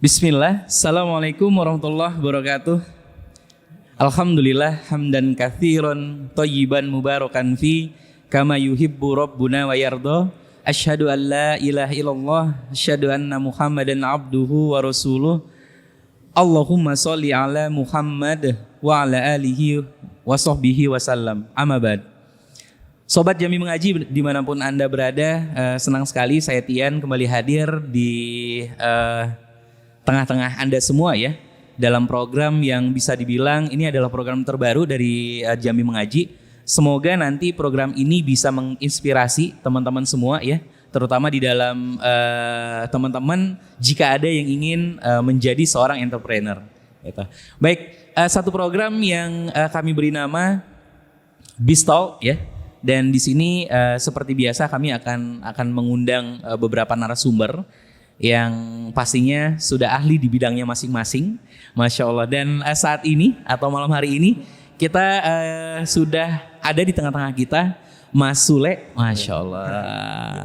Bismillah, Assalamualaikum warahmatullahi wabarakatuh. Alhamdulillah, hamdan katsiran thayyiban mubarakan fi kama yuhibbu rabbuna wa yarda. Asyhadu an la ilaha illallah, asyhadu anna Muhammadan abduhu wa rasuluh. Allahumma sholli ala Muhammad wa ala alihi wa sahbihi wasallam. Amma ba'd. Sobat Jami Mengaji dimanapun Anda berada, senang sekali saya Tian kembali hadir di tengah-tengah Anda semua ya, dalam program yang bisa dibilang ini adalah program terbaru dari Jami Mengaji. Semoga nanti program ini bisa menginspirasi teman-teman semua ya, terutama di dalam teman-teman jika ada yang ingin menjadi seorang entrepreneur. Gitu. Baik, satu program yang kami beri nama Bistol ya. Dan di sini seperti biasa kami akan mengundang beberapa narasumber yang pastinya sudah ahli di bidangnya masing-masing, Masya Allah. Dan saat ini atau malam hari ini kita sudah ada di tengah-tengah kita Mas Sule, Masya Allah.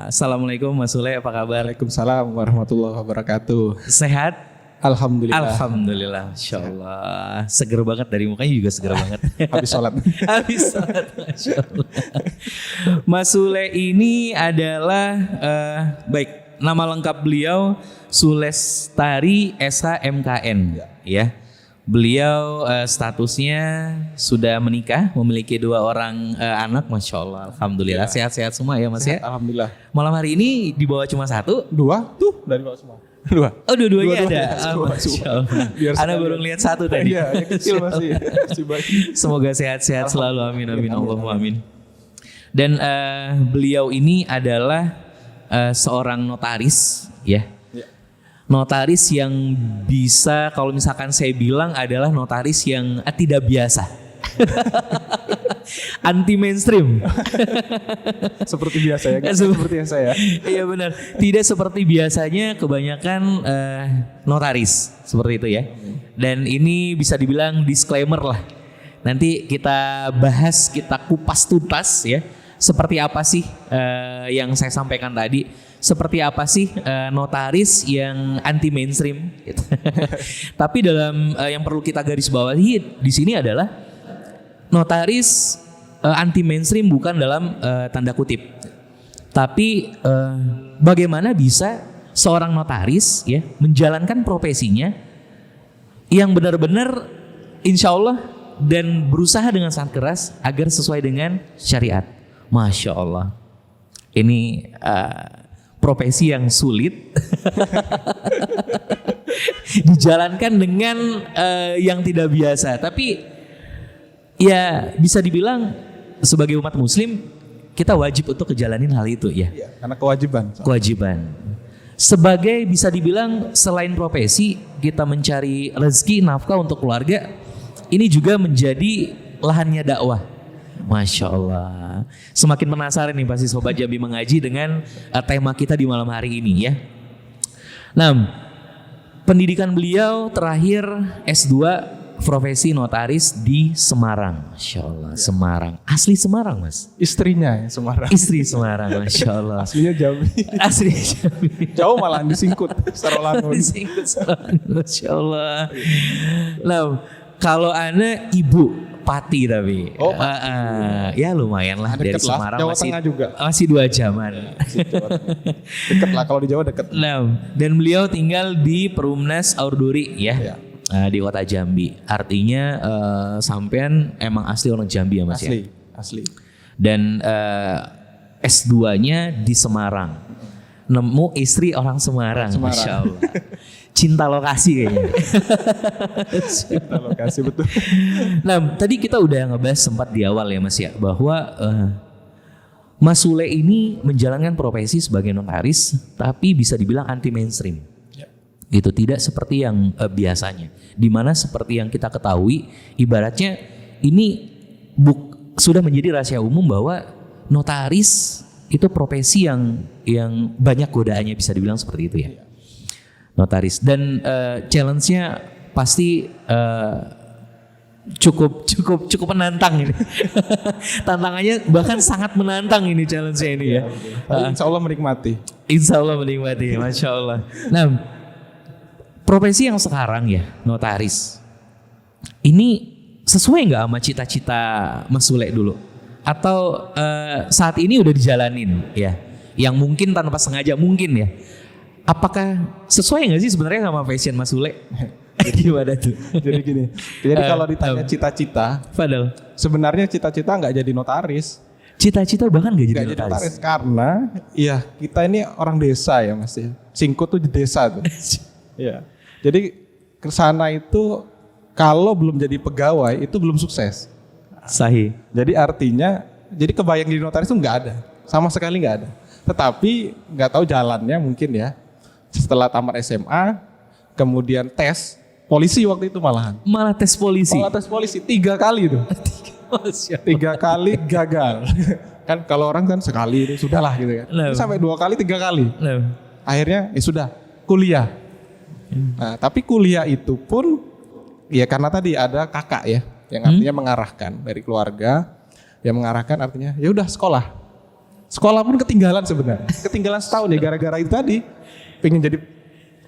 Assalamualaikum Mas Sule, apa kabar? Waalaikumsalam warahmatullahi wabarakatuh. Sehat? Alhamdulillah. Alhamdulillah, Masya Allah. Seger banget, dari mukanya juga seger banget. Habis sholat. Habis sholat, Masya Allah. Mas Sule ini adalah, baik, nama lengkap beliau Sulestari SH MKN. Ya. Beliau statusnya sudah menikah, memiliki 2 orang anak, Masya Allah. Alhamdulillah, sehat-sehat semua ya Mas ya. Alhamdulillah. Malam hari ini dibawa cuma 1? 2 tuh dari bawah semua. 2. Oh, dua-duanya ada. Masya Allah. Ana baru lihat 1 tadi. Iya, yang kecil masih bayi. Semoga sehat-sehat selalu, amin amin Allahumma amin. Dan beliau ini adalah seorang notaris ya. Notaris yang bisa, kalau misalkan saya bilang adalah notaris yang tidak biasa. Anti mainstream. Seperti biasa ya, seperti yang saya. Iya benar. Tidak seperti biasanya kebanyakan notaris seperti itu ya. Dan ini bisa dibilang disclaimer lah. Nanti kita bahas, kita kupas tuntas ya. Seperti apa sih yang saya sampaikan tadi? Seperti apa sih notaris yang anti mainstream? Gitu. Tapi dalam yang perlu kita garis bawahi di sini adalah notaris anti mainstream bukan dalam tanda kutip. Tapi bagaimana bisa seorang notaris ya menjalankan profesinya yang benar-benar insya Allah dan berusaha dengan sangat keras agar sesuai dengan syariat. Masya Allah. Ini profesi yang sulit dijalankan dengan yang tidak biasa. Tapi ya bisa dibilang sebagai umat muslim kita wajib untuk kejalanin hal itu ya. Iya, karena kewajiban. Kewajiban. Sebagai bisa dibilang selain profesi kita mencari rezeki nafkah untuk keluarga, ini juga menjadi lahannya dakwah. Masya Allah. Semakin penasaran nih pasti Sobat Jami Mengaji dengan tema kita di malam hari ini ya. Nah, pendidikan beliau terakhir S2 profesi notaris di Semarang. Masya Allah, ya. Semarang. Asli Semarang Mas? Istrinya yang Semarang. Istri Semarang, Masya Allah. Aslinya Jambi. Asli Jambi. Jauh malah disingkut Sarolangun. Disingkut Sarolangun, Masya Allah. Nah, kalau Ana ibu Pati tapi, ya lumayan lah dari Semarang Jawa Tengah juga. Masih 2 jaman. Deket lah kalau di Jawa deket. Nah, dan beliau tinggal di Perumnas Aurduri ya. Di kota Jambi. Artinya sampean emang asli orang Jambi ya Mas ya? Asli. Dan S2-nya di Semarang. Nemu istri orang Semarang. Masya Allah. Cinta lokasi kayaknya. Cinta lokasi betul. Nah tadi kita udah ngebahas sempat di awal ya Mas ya, bahwa Mas Sule ini menjalankan profesi sebagai notaris tapi bisa dibilang anti mainstream. Gitu, tidak seperti yang biasanya. Dimana seperti yang kita ketahui, ibaratnya ini sudah menjadi rahasia umum bahwa notaris itu profesi yang banyak godaannya, bisa dibilang seperti itu ya. Notaris, dan challenge-nya pasti cukup menantang ini. Tantangannya bahkan sangat menantang ini challenge-nya ini ya. Insya Allah menikmati. Insya Allah menikmati, Masya Allah. Nah, profesi yang sekarang ya, notaris. Ini sesuai nggak sama cita-cita Mas Sule dulu? Atau saat ini udah dijalanin ya? Yang mungkin tanpa sengaja mungkin ya. Apakah sesuai nggak sih sebenarnya sama passion Mas Sule? Gimana tuh? Jadi gini. Jadi kalau ditanya cita-cita, Padahal sebenarnya cita-cita nggak jadi notaris. cita-cita bahkan gak jadi Nggak jadi notaris. notaris karena ya kita ini orang desa ya Mas ya. Singkut tuh di desa tuh. Iya. Jadi ke sana itu kalau belum jadi pegawai itu belum sukses. Sahih. Jadi artinya jadi kebayang jadi notaris itu nggak ada. Sama sekali nggak ada. Tetapi nggak tahu jalannya mungkin ya. Setelah tamat SMA kemudian tes polisi waktu itu malahan. Malah tes polisi. Malah tes polisi 3 kali tuh. 3 kali gagal. Kan kalau orang kan sekali itu sudahlah gitu kan. No. Ini sampai 2 kali 3 kali. Nah, Akhirnya ya sudah kuliah. Nah tapi kuliah itu pun ya karena tadi ada kakak ya yang artinya mengarahkan dari keluarga, yang mengarahkan artinya ya udah sekolah. Sekolah pun ketinggalan sebenarnya. Ketinggalan setahun ya gara-gara itu tadi pengen jadi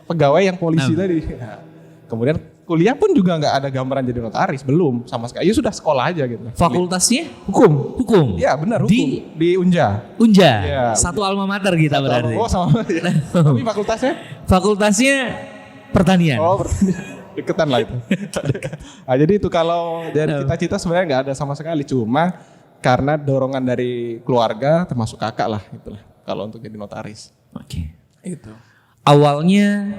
pegawai yang polisi tadi. Nah, kemudian kuliah pun juga nggak ada gambaran jadi notaris, belum sama sekali. Ya sudah sekolah aja gitu. fakultasnya Hukum. hukum. Ya benar hukum. Di Unja. Unja. Ya, Satu alma mater kita berarti. Oh sama. Ya. Tapi fakultasnya? Fakultasnya pertanian. Oh deketan lah itu. Nah, jadi itu kalau dari cita-cita sebenarnya nggak ada sama sekali. Cuma karena dorongan dari keluarga termasuk kakak lah itulah. Kalau untuk jadi notaris. Oke. Itu. Awalnya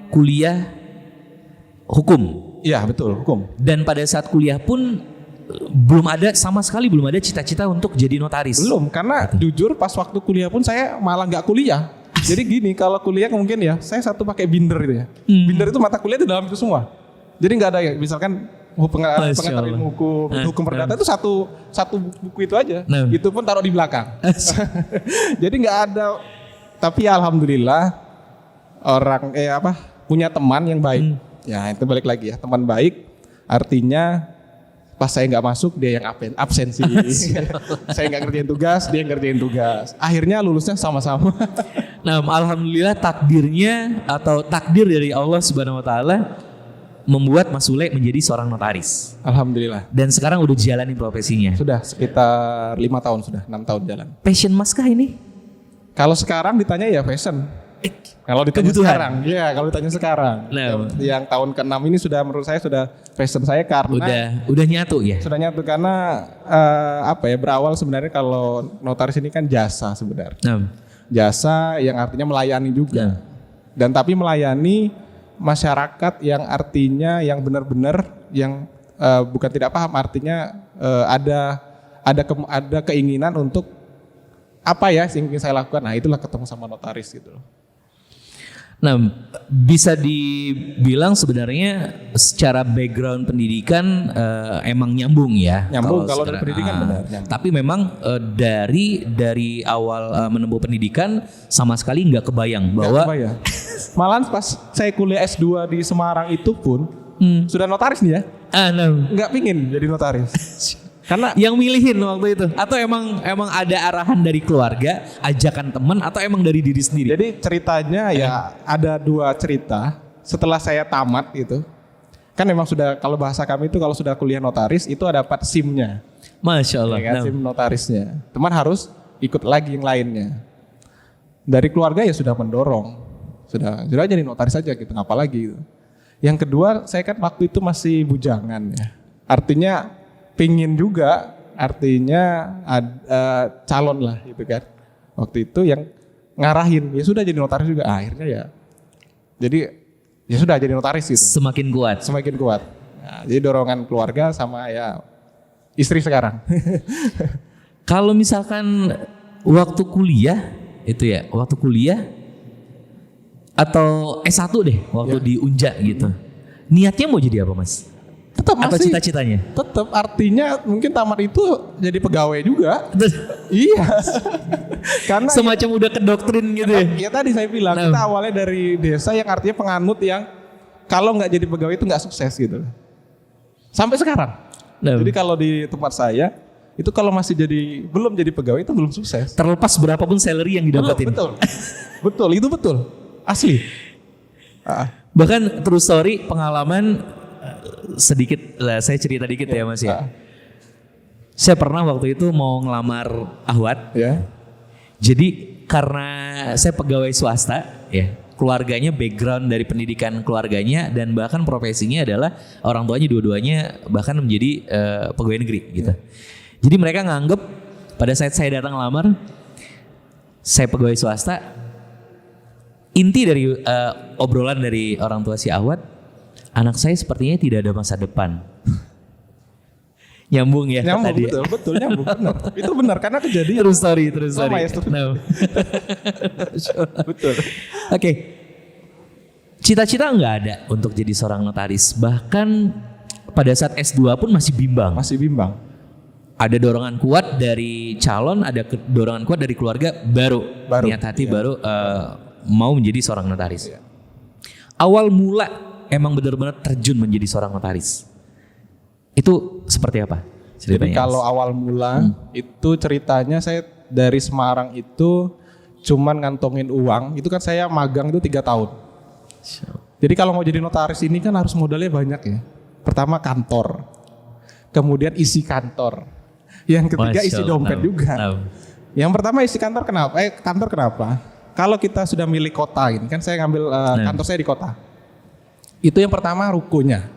kuliah hukum. Iya betul hukum. Dan pada saat kuliah pun belum ada sama sekali belum ada cita-cita untuk jadi notaris. Belum karena jujur pas waktu kuliah pun saya malah nggak kuliah. Jadi gini kalau kuliah mungkin ya saya satu pakai binder gitu ya. Binder itu mata kuliah di dalam itu semua. Jadi nggak ada ya misalkan pengetahuan ilmu hukum, hukum perdata itu satu buku itu aja. Itu pun taruh di belakang. Jadi nggak ada. Tapi alhamdulillah orang punya teman yang baik. Ya itu balik lagi ya teman baik. Artinya pas saya nggak masuk dia yang absensi. Saya nggak ngerjain tugas, dia yang ngerjain tugas. Akhirnya lulusnya sama-sama. Nah, alhamdulillah takdirnya atau takdir dari Allah Subhanahu wa taala membuat Mas Sule menjadi seorang notaris. Alhamdulillah. Dan sekarang udah jalanin profesinya. Sudah sekitar 5 tahun sudah, 6 tahun jalan. Passion Mas kah ini? Kalau sekarang ditanya ya fashion. Kalau ditanya Kebutuhan. sekarang, ya kalau ditanya sekarang. Nah. Yang tahun ke-6 ini sudah menurut saya sudah fashion saya karena Udah nyatu ya. sudah nyatu karena berawal sebenarnya kalau notaris ini kan jasa sebenarnya. Nah, Jasa yang artinya melayani juga. Dan tapi melayani masyarakat yang artinya yang benar-benar yang bukan tidak paham artinya ada keinginan untuk apa ya yang ingin saya lakukan. Nah, itulah ketemu sama notaris gitu loh. Nah, bisa dibilang sebenarnya secara background pendidikan emang nyambung ya. Nyambung kalau dari pendidikan benar. Tapi memang dari awal menempuh pendidikan sama sekali nggak kebayang bahwa Malahan pas saya kuliah S2 di Semarang itu pun sudah notaris nih ya. Nggak pingin jadi notaris. Karena yang milihin waktu itu atau emang ada arahan dari keluarga, ajakan teman atau emang dari diri sendiri? jadi ceritanya ya ada 2 cerita. Setelah saya tamat itu kan memang sudah kalau bahasa kami itu kalau sudah kuliah notaris itu ada 4 SIM-nya. Masya Allah. Ya kan, SIM notarisnya. Teman harus ikut lagi yang lainnya. Dari keluarga ya sudah mendorong. Sudah jadi notaris saja gitu, apalagi gitu. Yang kedua, saya kan waktu itu masih bujangan ya. Artinya pingin juga, artinya calon lah gitu kan. Waktu itu yang ngarahin, ya sudah jadi notaris juga. Akhirnya ya, jadi ya sudah jadi notaris gitu. Semakin kuat. Semakin kuat. Nah, jadi dorongan keluarga sama ya istri sekarang. Kalau misalkan waktu kuliah itu ya, waktu kuliah atau S1 deh, waktu di Unja gitu. Niatnya mau jadi apa, Mas? Tetap Atau masih cita-citanya? Tetap artinya mungkin tamat itu jadi pegawai juga. Iya. Karena semacam udah kedoktrin gitu ya. Ya tadi saya bilang kita awalnya dari desa yang artinya penganut yang kalau nggak jadi pegawai itu nggak sukses gitu. Sampai sekarang. Jadi kalau di tempat saya itu kalau masih belum jadi pegawai itu belum sukses. Terlepas berapapun salary yang didapatin. Betul. Betul, itu betul. Asli. Bahkan true story pengalaman sedikit lah, saya cerita dikit ya Mas ya. Saya pernah waktu itu mau ngelamar Ahwat. Ya. Jadi karena saya pegawai swasta ya, keluarganya background dari pendidikan keluarganya dan bahkan profesinya adalah orang tuanya dua-duanya bahkan menjadi pegawai negeri gitu. Jadi mereka nganggep pada saat saya datang ngelamar, saya pegawai swasta. Inti dari obrolan dari orang tua si Ahwat, anak saya sepertinya tidak ada masa depan. Nyambung ya Nyambung, tadi. betul nyambung. Benar. Itu benar karena kejadian. True story. Sama ya, No. Betul. Oke. Cita-cita nggak ada untuk jadi seorang notaris. Bahkan pada saat S2 pun masih bimbang. Masih bimbang. Ada dorongan kuat dari calon, ada dorongan kuat dari keluarga baru. Niat hati baru mau menjadi seorang notaris. Awal mula emang benar-benar terjun menjadi seorang notaris. Itu seperti apa ceritanya? Jadi kalau awal mula itu ceritanya saya dari Semarang itu cuman ngantongin uang. Itu kan saya magang itu 3 tahun. Jadi kalau mau jadi notaris ini kan harus modalnya banyak ya. Pertama kantor, kemudian isi kantor. Yang ketiga isi dompet juga. Yang pertama isi kantor kenapa? Kantor kenapa? Kalau kita sudah milih kota ini kan saya ngambil kantor saya di kota. Itu yang pertama rukonya.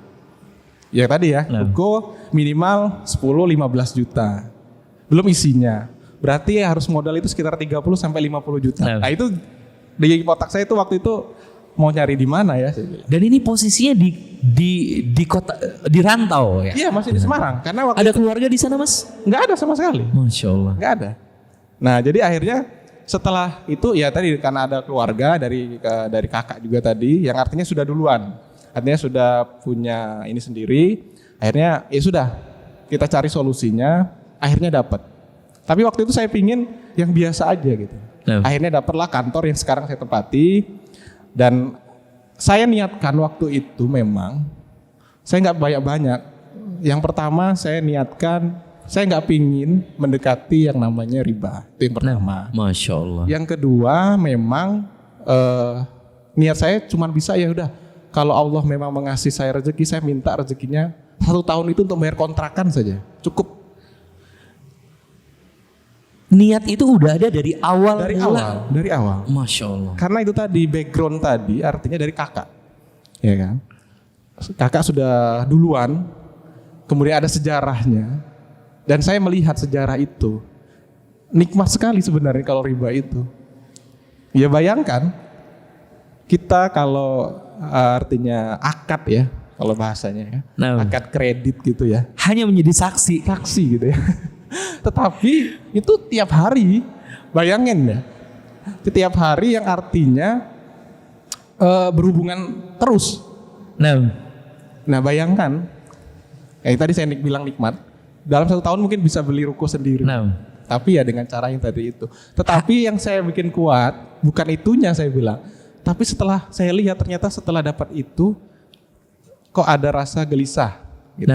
Ya tadi ya, ruko minimal 10-15 juta. Belum isinya. Berarti harus modal itu sekitar 30 sampai 50 juta. Nah, itu di otak saya itu waktu itu mau nyari di mana ya? Dan ini posisinya di kota, di rantau ya? Iya, masih di Semarang. Karena waktu ada keluarga di sana Mas? Nggak ada sama sekali. Masya Allah. Nggak ada. Nah, jadi akhirnya setelah itu ya tadi karena ada keluarga dari kakak juga tadi yang artinya sudah duluan. Artinya sudah punya ini sendiri. Akhirnya ya sudah kita cari solusinya, akhirnya dapat. Tapi waktu itu saya pingin yang biasa aja gitu. Akhirnya dapatlah kantor yang sekarang saya tempati dan saya niatkan waktu itu memang saya nggak banyak-banyak. Yang pertama saya niatkan saya nggak pingin mendekati yang namanya riba. Itu yang pertama. Masya Allah. Yang kedua memang niat saya cuma bisa ya udah kalau Allah memang mengasih saya rezeki, saya minta rezekinya 1 tahun itu untuk bayar kontrakan saja. Cukup. Niat itu udah ada dari awal. Dari awal. Masya Allah. Karena itu tadi background tadi artinya dari kakak. Ya kan? Kakak sudah duluan. Kemudian ada sejarahnya. Dan saya melihat sejarah itu. Nikmat sekali sebenarnya kalau riba itu. Ya bayangkan. Kita kalau artinya akad ya. Kalau bahasanya ya. Akad kredit gitu ya. Hanya menjadi saksi. Saksi gitu ya. Tetapi itu tiap hari. Bayangin ya. Tiap hari yang artinya berhubungan terus. Nah bayangkan. Kayak tadi saya bilang nikmat. Dalam 1 tahun mungkin bisa beli ruko sendiri. Tapi ya dengan cara yang tadi itu. Tetapi yang saya bikin kuat bukan itunya saya bilang. Tapi setelah saya lihat ternyata setelah dapat itu kok ada rasa gelisah. Gitu.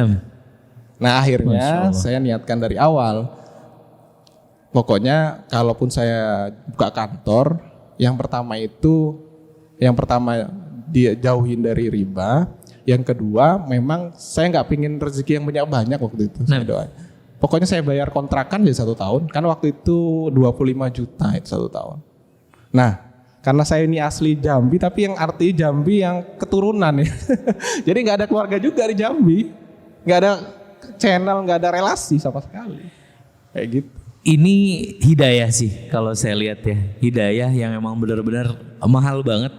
Nah akhirnya saya niatkan dari awal. Pokoknya kalaupun saya buka kantor, yang pertama dia jauhin dari riba. Yang kedua, memang saya nggak pingin rezeki yang banyak waktu itu. Saya doa. Pokoknya saya bayar kontrakan jadi 1 tahun. Kan waktu itu 25 juta itu 1 tahun. Nah, karena saya ini asli Jambi, tapi yang arti Jambi yang keturunan ya. Jadi nggak ada keluarga juga di Jambi, nggak ada channel, nggak ada relasi sama sekali. Kayak gitu. Ini hidayah sih kalau saya lihat ya. Hidayah yang memang benar-benar mahal banget.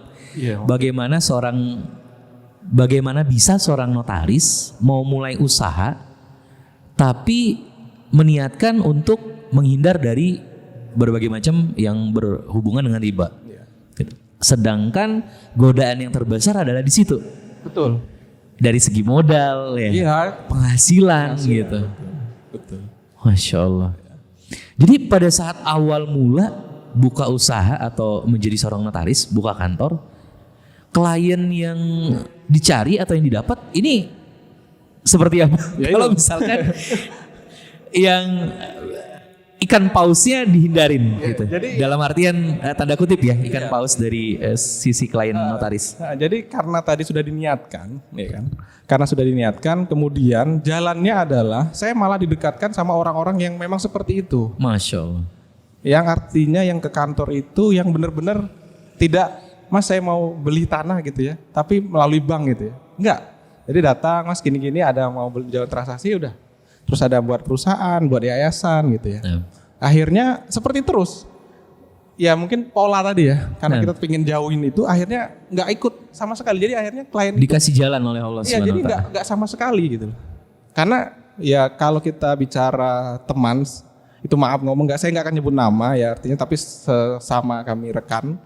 Bagaimana bisa seorang notaris mau mulai usaha tapi meniatkan untuk menghindar dari berbagai macam yang berhubungan dengan riba. Sedangkan godaan yang terbesar adalah di situ. Betul. Dari segi modal ya, penghasilan gitu. Betul. Masya Allah. Jadi pada saat awal mula buka usaha atau menjadi seorang notaris, buka kantor, klien yang dicari atau yang didapat ini seperti apa? Kalau misalkan yang ikan pausnya dihindarin gitu. jadi- Dalam artian tanda kutip ya, ikan paus dari sisi klien notaris. Nah, jadi karena tadi sudah diniatkan, ya kan? Karena sudah diniatkan, kemudian jalannya adalah saya malah didekatkan sama orang-orang yang memang seperti itu. Masya Allah. Yang artinya yang ke kantor itu yang benar-benar tidak, Mas saya mau beli tanah gitu ya, tapi melalui bank gitu ya. Enggak. Jadi datang, Mas gini-gini ada mau beli jalan transaksi udah. Terus ada buat perusahaan, buat yayasan gitu ya. Akhirnya seperti terus. Ya mungkin pola tadi ya, karena kita pengen jauhin itu, akhirnya nggak ikut sama sekali. Jadi akhirnya klien Dikasih jalan oleh Allah iya, SWT. jadi nggak sama sekali gitu loh. Karena ya kalau kita bicara teman, itu maaf ngomong nggak, saya nggak akan nyebut nama ya artinya, tapi sesama kami rekan,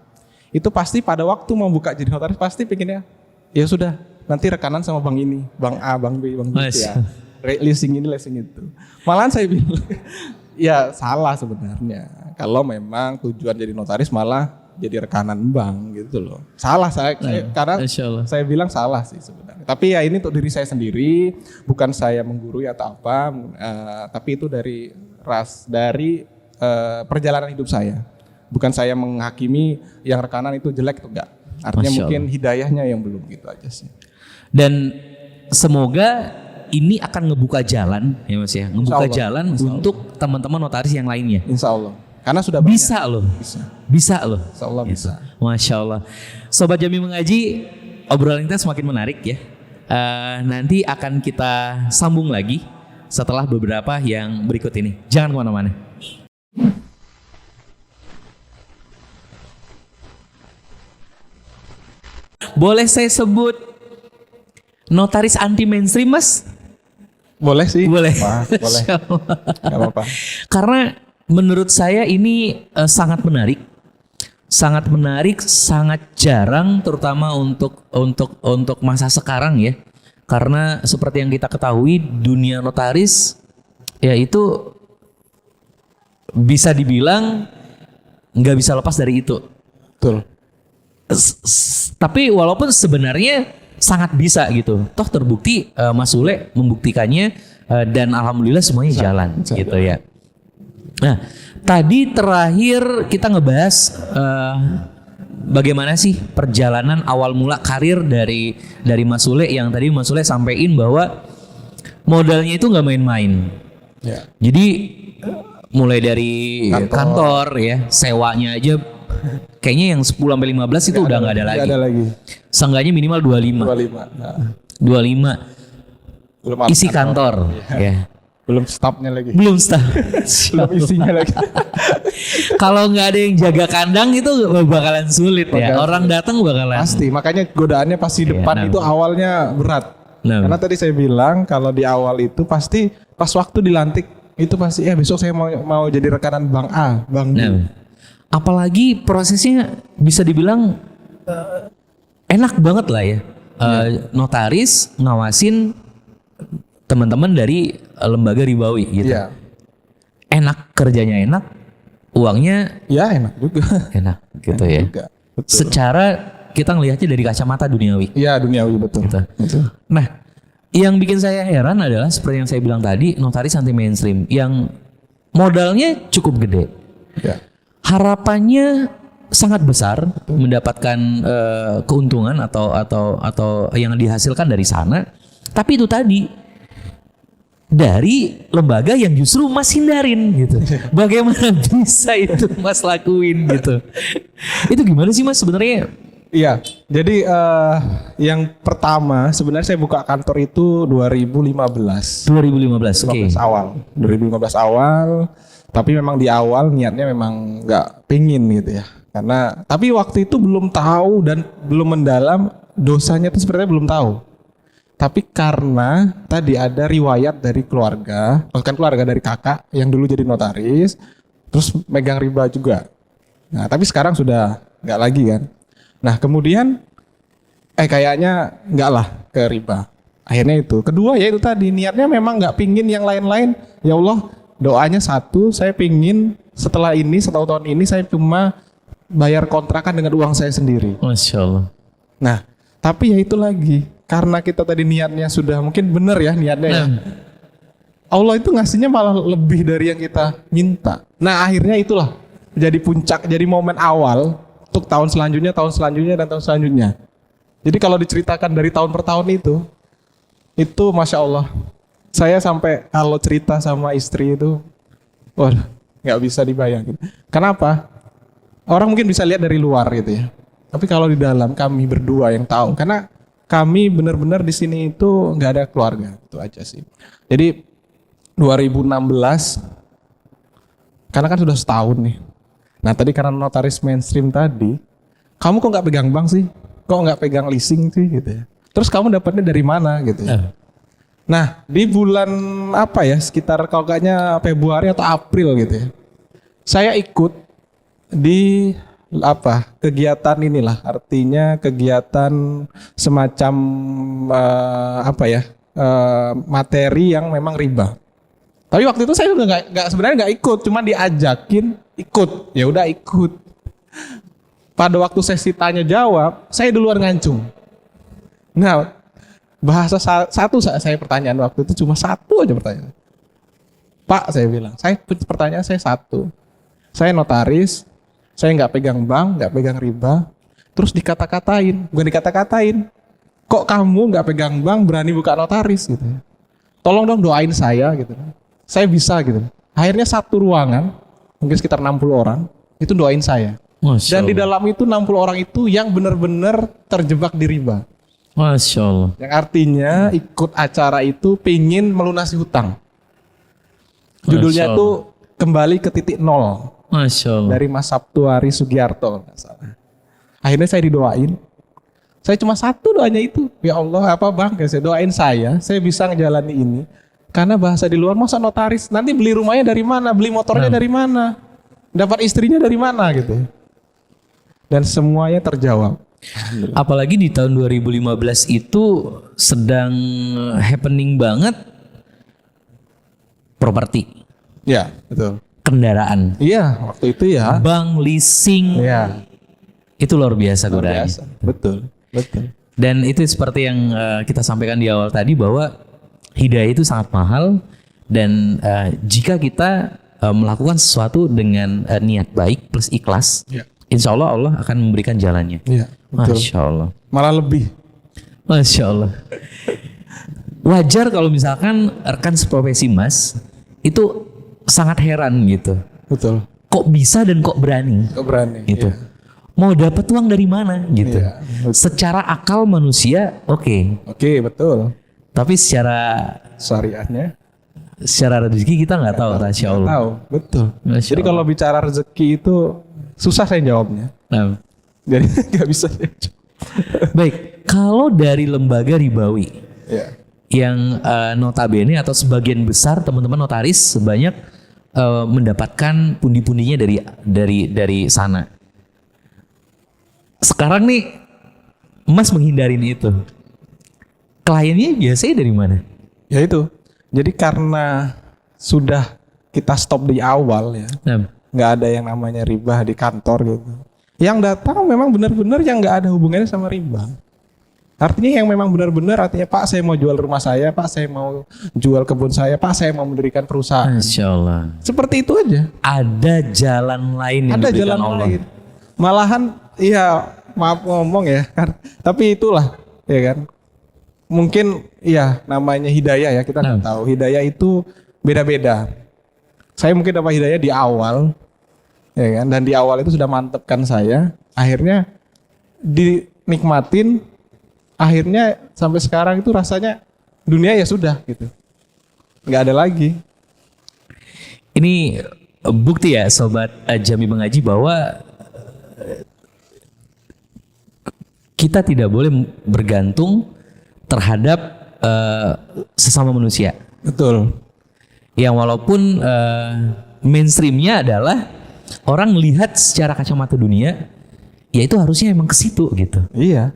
itu pasti pada waktu mau buka jadi notaris pasti pinginnya, ya sudah nanti rekanan sama bank ini, bank A, bank B, bank C ya. Leasing ini, leasing itu. Malahan saya bilang, ya salah sebenarnya. Kalau memang tujuan jadi notaris malah jadi rekanan bank gitu loh. Salah saya karena saya bilang salah sih sebenarnya. Tapi ya ini untuk diri saya sendiri, bukan saya menggurui atau apa, tapi itu dari perjalanan hidup saya. Bukan saya menghakimi yang rekanan itu jelek atau enggak. Artinya mungkin hidayahnya yang belum gitu aja sih. Dan semoga ini akan ngebuka jalan ya Mas ya, ngebuka jalan untuk teman-teman notaris yang lainnya. Insya Allah. Karena sudah bisa banyak. loh. Bisa loh. Insya Allah bisa. Masya Allah. Sobat Jami Mengaji, obrolan kita semakin menarik ya. Nanti akan kita sambung lagi setelah beberapa yang berikut ini. Jangan kemana-mana. Boleh saya sebut notaris anti mainstream, Mas? Boleh sih. Boleh. Boleh. Gak apa-apa. Karena menurut saya ini sangat menarik, sangat jarang, terutama untuk masa sekarang ya. Karena seperti yang kita ketahui, dunia notaris ya itu bisa dibilang nggak bisa lepas dari itu. Betul. Tapi walaupun sebenarnya sangat bisa gitu. Toh terbukti Mas Sule membuktikannya dan alhamdulillah semuanya jalan gitu ya. Nah, tadi terakhir kita ngebahas bagaimana sih perjalanan awal mula karir dari Mas Sule, yang tadi Mas Sule sampein bahwa modalnya itu nggak main-main. Ya. Jadi mulai dari kantor ya, sewanya aja kayaknya yang 10 sampai 15 itu udah nggak ada lagi. Nggak ada lagi. Seenggaknya minimal 25. 25. Nah. 25. Belum Isi kantor ya. Belum stafnya lagi. Belum staff. Belum isinya lagi. Kalau nggak ada yang jaga kandang itu bakalan sulit ya. Orang datang bakalan. Pasti, makanya godaannya pasti depan itu awalnya berat. Karena tadi saya bilang kalau di awal itu pasti pas waktu dilantik itu pasti besok saya mau jadi rekanan bank A, bank B. Apalagi prosesnya bisa dibilang enak banget lah ya. Notaris ngawasin teman-teman dari lembaga ribawi gitu. Iya. Enak, kerjanya enak, uangnya ya enak juga. Enak gitu enak ya. Juga. Betul. Secara kita ngelihatnya dari kacamata duniawi. Iya, duniawi betul. Gitu. Betul. Nah, yang bikin saya heran adalah seperti yang saya bilang tadi, notaris anti mainstream yang modalnya cukup gede. Ya. Harapannya sangat besar mendapatkan keuntungan atau yang dihasilkan dari sana. Tapi itu tadi dari lembaga yang justru Mas hindarin gitu. Bagaimana bisa itu Mas lakuin gitu? Itu gimana sih Mas sebenarnya? Iya, jadi yang pertama sebenarnya saya buka kantor itu 2015. 2015, oke. 2015 awal. Tapi memang di awal niatnya memang nggak pingin gitu ya. Karena tapi waktu itu belum tahu dan belum mendalam dosanya itu sebenarnya belum tahu. Tapi karena tadi ada riwayat dari keluarga, bukan keluarga, dari kakak yang dulu jadi notaris, terus megang riba juga. Nah tapi sekarang sudah nggak lagi kan. Nah kemudian kayaknya nggak lah ke riba. Akhirnya itu. Kedua ya itu tadi niatnya memang nggak pingin yang lain-lain. Ya Allah, doanya satu, saya pingin setelah ini, tahun ini saya cuma bayar kontrakan dengan uang saya sendiri. Masya Allah. Nah tapi ya itu lagi. Karena kita tadi niatnya sudah mungkin benar ya niatnya ya. Allah itu ngasihnya malah lebih dari yang kita minta. Nah akhirnya itulah jadi puncak, jadi momen awal untuk tahun selanjutnya, dan tahun selanjutnya. Jadi kalau diceritakan dari tahun per tahun itu Masya Allah. Saya sampai kalau cerita sama istri itu, waduh, nggak bisa dibayangin. Kenapa? Orang mungkin bisa lihat dari luar gitu ya. Tapi kalau di dalam kami berdua yang tahu, karena kami benar-benar di sini itu nggak ada keluarga, itu aja sih. Jadi 2016, karena kan sudah setahun nih. Nah tadi karena notaris mainstream tadi, kamu kok nggak pegang bank sih? Kok nggak pegang leasing sih gitu ya? Terus kamu dapatnya dari mana gitu ya? Nah di bulan apa ya, sekitar kalau kayaknya Februari atau April gitu ya, saya ikut di kegiatan inilah, artinya kegiatan semacam materi yang memang riba. Tapi waktu itu saya udah sebenarnya nggak ikut, cuma diajakin ikut, ya udah ikut. Pada waktu sesi tanya jawab, saya duluan ngancung. Nah, bahasa saya pertanyaan waktu itu cuma satu aja pertanyaan. Pak, saya bilang, pertanyaan saya satu. Saya notaris, saya nggak pegang bank, nggak pegang riba, terus bukan dikata-katain. Kok kamu nggak pegang bank berani buka notaris gitu ya? Tolong dong doain saya gitu. Saya bisa gitu. Akhirnya satu ruangan, mungkin sekitar 60 orang, itu doain saya. Dan di dalam itu 60 orang itu yang benar-benar terjebak di riba. Masya Allah. Yang artinya ikut acara itu pingin melunasi hutang. Judulnya tuh kembali ke titik nol. Masya Allah. Dari Mas Sabtuari Sugiarto. Akhirnya saya didoain. Saya cuma satu doanya itu. Ya Allah, saya doain saya bisa ngejalani ini. Karena bahasa di luar, masa notaris nanti beli rumahnya dari mana, beli motornya dari mana, dapat istrinya dari mana gitu. Dan semuanya terjawab. Apalagi di tahun 2015 itu sedang happening banget properti. Ya, betul. Kendaraan. Iya, waktu itu ya. Bank, leasing. Iya. Itu luar biasa godaannya. Betul. Dan itu seperti yang kita sampaikan di awal tadi bahwa hidayah itu sangat mahal dan jika kita melakukan sesuatu dengan niat baik plus ikhlas, insya Allah Allah akan memberikan jalannya. Iya, betul. Masya Allah. Malah lebih. Masya Allah. Wajar kalau misalkan rekan seprofesi Mas itu sangat heran gitu. Betul. Kok bisa dan kok berani? Kok berani? Gitu. Iya. Mau dapat uang dari mana gitu? Iya, secara akal manusia oke, betul. tapi secara syariatnya, secara rezeki kita nggak tahu, Masya Allah. Tahu, betul. Masya Jadi kalau bicara rezeki itu susah saya jawabnya. Nah. Jadi nggak bisa saya jawab. Baik, kalau dari lembaga ribawi yang notabene atau sebagian besar teman-teman notaris sebanyak mendapatkan pundi-pundinya dari sana. Sekarang nih Mas menghindarin itu. Kliennya biasanya dari mana? Ya itu. Jadi karena sudah kita stop di awal ya. Nggak ada yang namanya riba di kantor gitu. Yang datang memang benar-benar yang nggak ada hubungannya sama riba. Artinya yang memang benar-benar artinya Pak saya mau jual rumah saya, Pak saya mau jual kebun saya, Pak saya mau mendirikan perusahaan. Masya Allah. Seperti itu aja. Ada jalan lain yang diberikan Allah. Lain. Malahan iya maaf ngomong ya kan. Tapi itulah ya kan. Mungkin iya namanya hidayah ya kita nggak tahu. Hidayah itu beda-beda. Saya mungkin dapat hidayah di awal ya kan. Dan di awal itu sudah mantepkan saya. Akhirnya dinikmatin. Akhirnya sampai sekarang itu rasanya dunia ya sudah gitu. Nggak ada lagi. Ini bukti ya Sobat Jami Mengaji bahwa kita tidak boleh bergantung terhadap sesama manusia. Betul. Yang walaupun mainstreamnya adalah orang lihat secara kacamata dunia, ya itu harusnya emang ke situ gitu. Iya.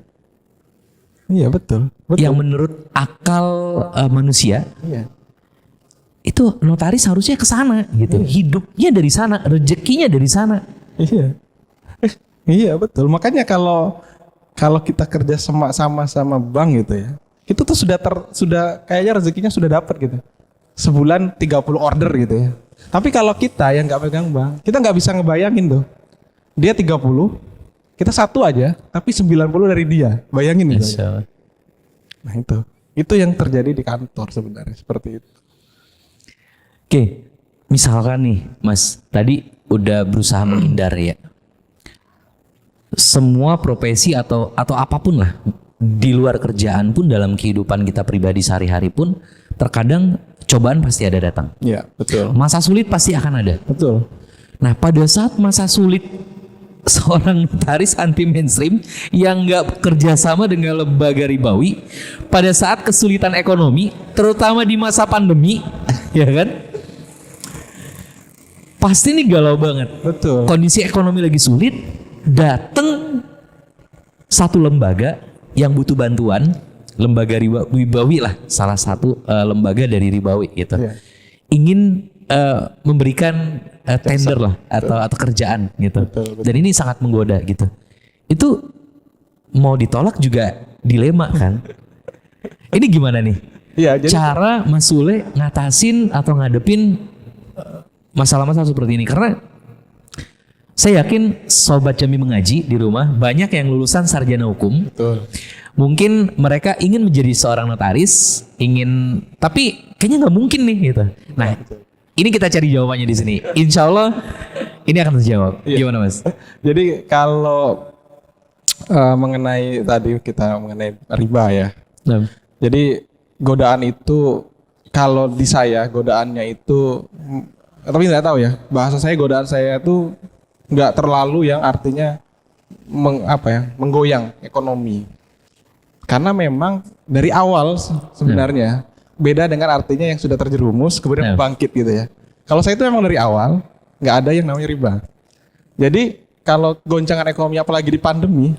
Iya betul. Yang menurut akal manusia, itu notaris harusnya ke sana gitu. Hidupnya dari sana, rezekinya dari sana. Iya. Iya betul. Makanya kalau kita kerja sama bank gitu ya, itu tuh sudah kayaknya rezekinya sudah dapat gitu. sebulan 30 order gitu ya. Tapi kalau kita yang nggak pegang bank, kita nggak bisa ngebayangin tuh. Dia 30, kita satu aja, tapi 90 dari dia. Bayangin gitu. Masya Allah. Nah itu yang terjadi di kantor sebenarnya seperti itu. Oke, misalkan nih Mas, tadi udah berusaha menghindar ya. Semua profesi atau apapun lah di luar kerjaan pun dalam kehidupan kita pribadi sehari-hari pun terkadang cobaan pasti ada datang. Iya, betul. Masa sulit pasti akan ada. Betul. Nah, pada saat masa sulit seorang notaris anti mainstream yang nggak kerja sama dengan lembaga ribawi, pada saat kesulitan ekonomi, terutama di masa pandemi, ya kan? Pasti nih galau banget. Betul. Kondisi ekonomi lagi sulit, datang satu lembaga yang butuh bantuan, lembaga ribawi lah, salah satu lembaga dari ribawi gitu. Iya. Ingin memberikan tender lah atau kerjaan gitu. Betul. Dan ini sangat menggoda gitu. Itu mau ditolak juga dilema kan. Ini gimana nih? Iya, jadi Cara Mas Sule ngatasin atau ngadepin masalah-masalah seperti ini, karena saya yakin sobat Jambi mengaji di rumah banyak yang lulusan sarjana hukum. betul. Mungkin mereka ingin menjadi seorang notaris, tapi kayaknya nggak mungkin nih gitu. Nah, ini kita cari jawabannya di sini. Insya Allah ini akan terjawab. Iya. Gimana Mas? Jadi kalau mengenai tadi kita mengenai riba ya. Nah, Jadi godaan itu kalau di saya godaannya itu tapi nggak tahu ya, bahasa saya godaan saya itu nggak terlalu yang artinya menggoyang ekonomi. Karena memang dari awal sebenarnya beda dengan artinya yang sudah terjerumus kemudian bangkit gitu ya. Kalau saya itu memang dari awal nggak ada yang namanya riba. Jadi kalau goncangan ekonomi apalagi di pandemi,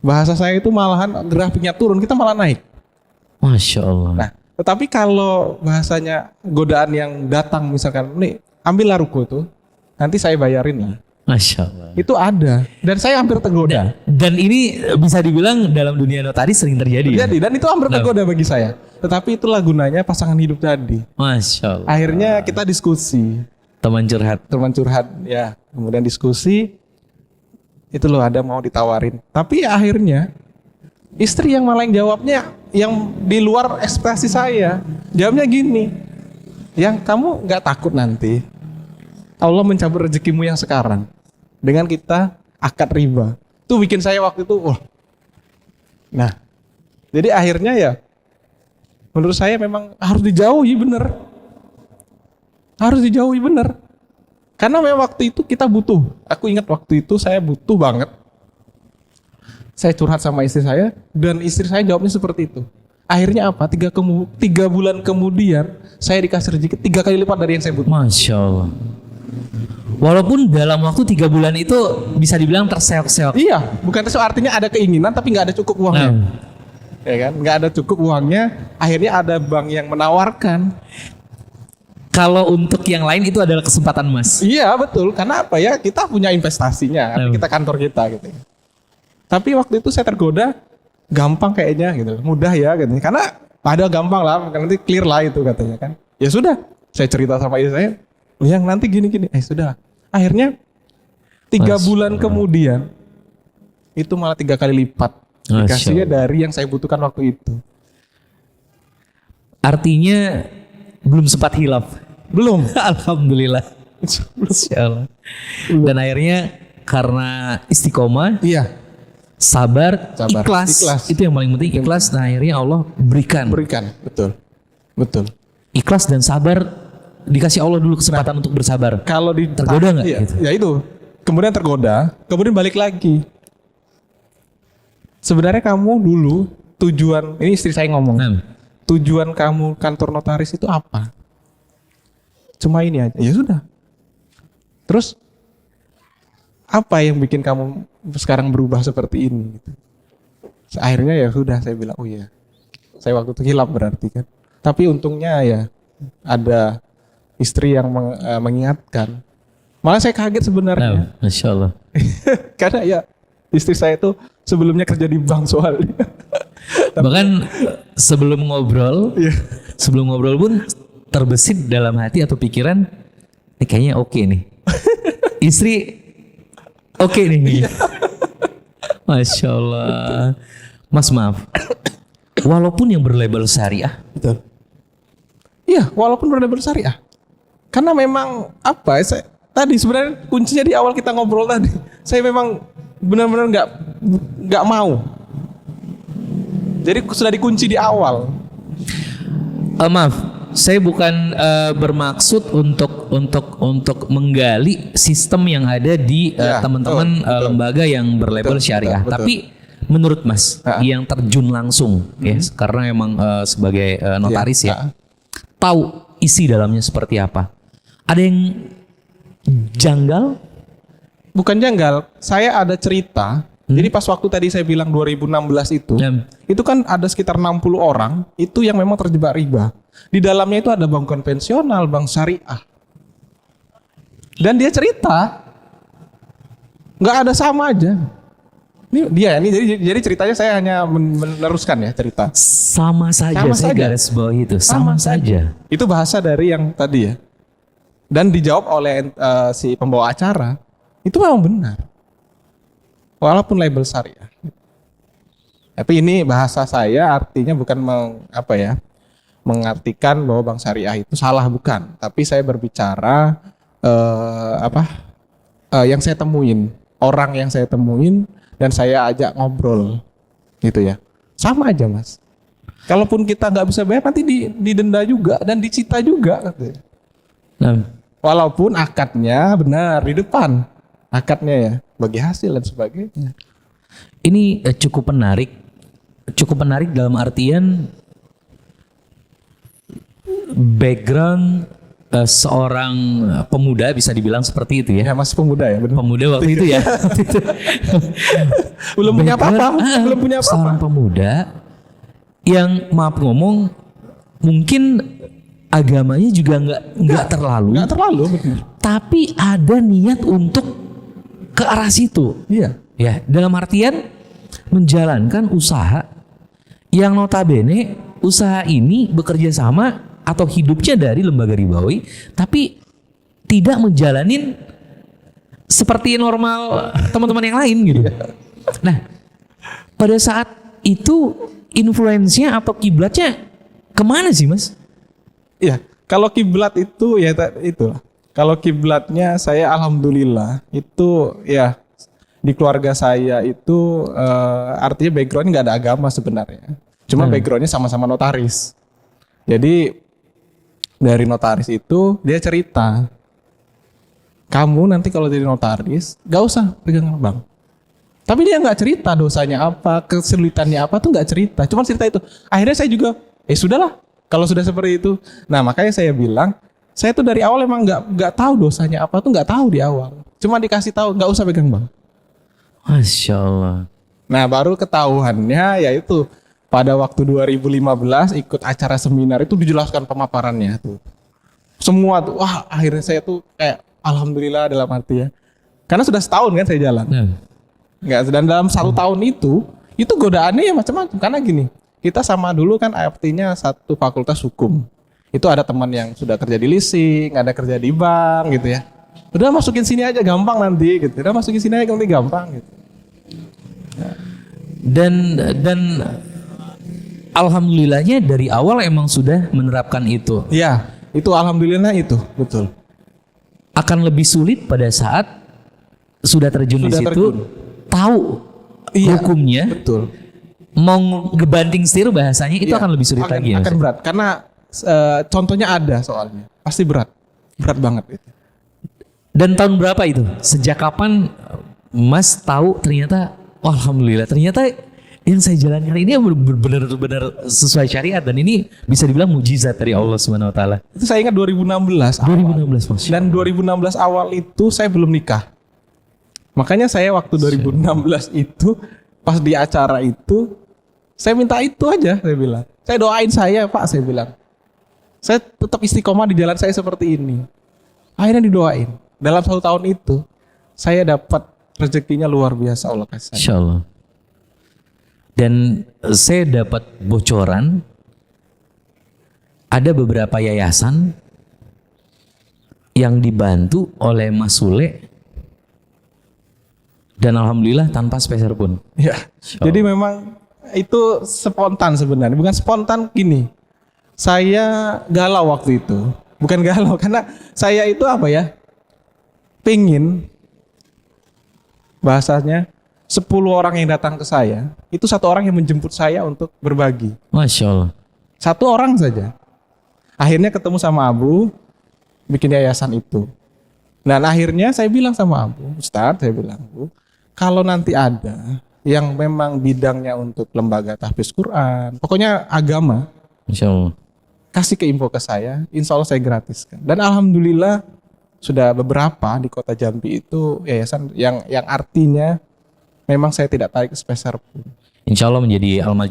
bahasa saya itu malahan grafiknya turun, kita malah naik. Masya Allah. Nah, tetapi kalau bahasanya godaan yang datang misalkan, nih ambillah ruko tuh, nanti saya bayarin nih. Masya Allah. Itu ada dan saya hampir tergoda. Dan ini bisa dibilang dalam dunia notaris sering terjadi. Ya? Jadi dan itu hampir tergoda bagi saya. Tetapi itulah gunanya pasangan hidup tadi. Masya Allah. Akhirnya kita diskusi, Teman curhat. teman curhat ya, kemudian diskusi. Itu loh ada mau ditawarin. Tapi akhirnya istri yang malah yang jawabnya yang di luar ekspektasi saya. Jawabnya gini, yang kamu nggak takut nanti Allah mencabut rezekimu yang sekarang dengan kita akad riba. Itu bikin saya waktu itu, wah. Nah, jadi akhirnya ya menurut saya memang harus dijauhi bener. Harus dijauhi bener. Karena memang waktu itu kita butuh. Aku ingat waktu itu saya butuh banget. Saya curhat sama istri saya dan istri saya jawabnya seperti itu. Akhirnya apa? 3 bulan kemudian saya dikasih rezeki 3 kali lipat dari yang saya butuh. Masya Allah. Walaupun dalam waktu 3 bulan itu bisa dibilang terseok-seok. Iya, bukan itu artinya ada keinginan tapi nggak ada cukup uangnya. Ya kan? Nggak ada cukup uangnya. Akhirnya ada bank yang menawarkan. Kalau untuk yang lain itu adalah kesempatan Mas. Iya betul. Karena apa ya? Kita punya investasinya. Kita kantor kita gitu. Tapi waktu itu saya tergoda. Gampang kayaknya gitu. Mudah ya gitu. Karena ada gampang lah. Nanti clear lah itu katanya kan. Ya sudah. Saya cerita sama istri saya. Yang nanti gini-gini. Sudah. Akhirnya 3 bulan kemudian. Itu malah 3 kali lipat. Dikasihnya dari yang saya butuhkan waktu itu. Artinya belum sempat hilaf. Belum. Alhamdulillah. Insya Allah. Dan akhirnya karena istiqomah, Iya. sabar, ikhlas. Itu yang paling penting, ikhlas. Nah akhirnya Allah berikan. Betul. Betul. Ikhlas dan sabar, dikasih Allah dulu kesempatan untuk bersabar. Kalau tergoda nggak? Iya, Gitu? ya itu. Kemudian tergoda, kemudian balik lagi. Sebenarnya kamu dulu tujuan, ini istri saya ngomong. Tujuan kamu kantor notaris itu apa? Cuma ini aja. Ya sudah. Terus apa yang bikin kamu sekarang berubah seperti ini? Gitu. Akhirnya ya sudah saya bilang, oh iya. Saya waktu itu hilaf berarti kan. Tapi untungnya ya ada istri yang mengingatkan. Malah saya kaget sebenarnya. Masya Allah. Karena ya istri saya itu sebelumnya kerja di bank soalnya. Bahkan sebelum ngobrol pun terbesit dalam hati atau pikiran, ini kayaknya oke nih. Istri oke nih. Masya Allah. Mas maaf. Walaupun yang berlabel syariah. Betul. Iya, walaupun berlabel syariah. Karena memang apa? Tadi sebenarnya kuncinya di awal kita ngobrol tadi. Saya memang benar-benar nggak mau. Jadi sudah dikunci di awal. Maaf, saya bukan bermaksud untuk menggali sistem yang ada di teman-teman lembaga yang berlabel syariah. Betul. Tapi menurut Mas yang terjun langsung, ya, karena emang sebagai notaris tahu isi dalamnya seperti apa. Ada yang janggal? Bukan janggal. Saya ada cerita. Jadi pas waktu tadi saya bilang 2016 itu kan ada sekitar 60 orang itu yang memang terjebak riba. Di dalamnya itu ada bank konvensional, bank syariah. Dan dia cerita nggak ada sama aja. Ini dia jadi ceritanya saya hanya meneruskan ya cerita. Sama saja. Saya garis bawah itu. Sama saja. Itu bahasa dari yang tadi ya. Dan dijawab oleh si pembawa acara. Itu memang benar. Walaupun label syariah. Tapi ini bahasa saya artinya bukan mengartikan bahwa bank syariah itu salah, bukan. Tapi saya berbicara yang saya temuin, orang yang saya temuin dan saya ajak ngobrol gitu ya. Sama aja Mas. Kalaupun kita nggak bisa bayar nanti didenda juga dan dicita juga katanya. Walaupun akadnya benar di depan. Akadnya ya bagi hasil dan sebagainya. Ini cukup menarik dalam artian background seorang pemuda bisa dibilang seperti itu ya. Ya masih pemuda ya. Benar. Pemuda waktu itu ya. Belum punya apa-apa. Seorang pemuda yang maaf ngomong mungkin agamanya juga nggak terlalu. Nggak terlalu benar. Tapi ada niat untuk ke arah situ. Iya. Ya, dalam artian menjalankan usaha yang notabene usaha ini bekerja sama atau hidupnya dari lembaga ribawi, tapi tidak menjalanin seperti normal teman-teman yang lain gitu. Nah, pada saat itu influence-nya atau kiblatnya kemana sih Mas? Iya, kalau kiblat itu ya itulah. Kalau kiblatnya saya alhamdulillah itu ya di keluarga saya itu artinya background nggak ada agama sebenarnya. Cuma backgroundnya sama-sama notaris. Jadi dari notaris itu dia cerita, kamu nanti kalau jadi notaris gak usah pegang bank. Tapi dia nggak cerita dosanya apa, kesulitannya apa tuh nggak cerita. Cuma cerita itu. Akhirnya saya juga, sudahlah kalau sudah seperti itu. Nah makanya saya bilang, saya tuh dari awal emang nggak tahu dosanya apa tuh nggak tahu di awal. Cuma dikasih tahu nggak usah pegang bank. Masya Allah. Nah baru ketahuannya yaitu pada waktu 2015 ikut acara seminar itu dijelaskan pemaparannya tuh. Semua tuh wah akhirnya saya tuh kayak alhamdulillah dalam arti ya. Karena sudah setahun kan saya jalan. Nggak, dan dalam 1 tahun itu godaannya ya macam-macam. Karena gini, kita sama dulu kan artinya satu fakultas hukum. Itu ada teman yang sudah kerja di leasing, ada kerja di bank gitu ya. Udah masukin sini aja gampang nanti gitu. Udah masukin sini aja nanti gampang gitu. Dan alhamdulillahnya dari awal emang sudah menerapkan itu. Iya, itu alhamdulillah itu, betul. Akan lebih sulit pada saat sudah terjun di situ, tahu hukumnya. Betul. Mau ngebanting setir bahasanya itu akan lebih sulit lagi. Akan berat karena contohnya ada soalnya. Pasti berat. Berat banget itu. Dan tahun berapa itu? Sejak kapan Mas tahu ternyata alhamdulillah ternyata yang saya jalankan ini benar-benar sesuai syariat dan ini bisa dibilang mujizat dari Allah Subhanahu wa taala. Itu saya ingat 2016 Mas. Dan 2016 awal itu saya belum nikah. Makanya saya waktu 2016 itu pas di acara itu saya minta itu aja, saya bilang. Saya doain saya, Pak, saya bilang. Saya tetap istiqomah di jalan saya seperti ini. Akhirnya didoain. Dalam 1 tahun itu saya dapat rezekinya luar biasa Allah kasih saya. Insya Allah. Dan saya dapat bocoran ada beberapa yayasan yang dibantu oleh Mas Sule dan alhamdulillah tanpa speser pun. Ya. Jadi memang itu spontan sebenarnya. Bukan spontan gini. Saya galau waktu itu. Bukan galau karena saya itu apa ya? Pingin bahasanya 10 orang yang datang ke saya, itu 1 orang yang menjemput saya untuk berbagi. Masya Allah. 1 orang saja. Akhirnya ketemu sama Abu, bikin yayasan itu. Dan akhirnya saya bilang sama Abu, Ustadz, saya bilang, Bu, kalau nanti ada yang memang bidangnya untuk lembaga tahfiz Quran, pokoknya agama, Masya Allah. kasih ke info ke saya, insya Allah saya gratiskan. Dan alhamdulillah sudah beberapa di kota Jambi itu yayasan yang artinya memang saya tidak tarik sepeser pun. Insya Allah menjadi amal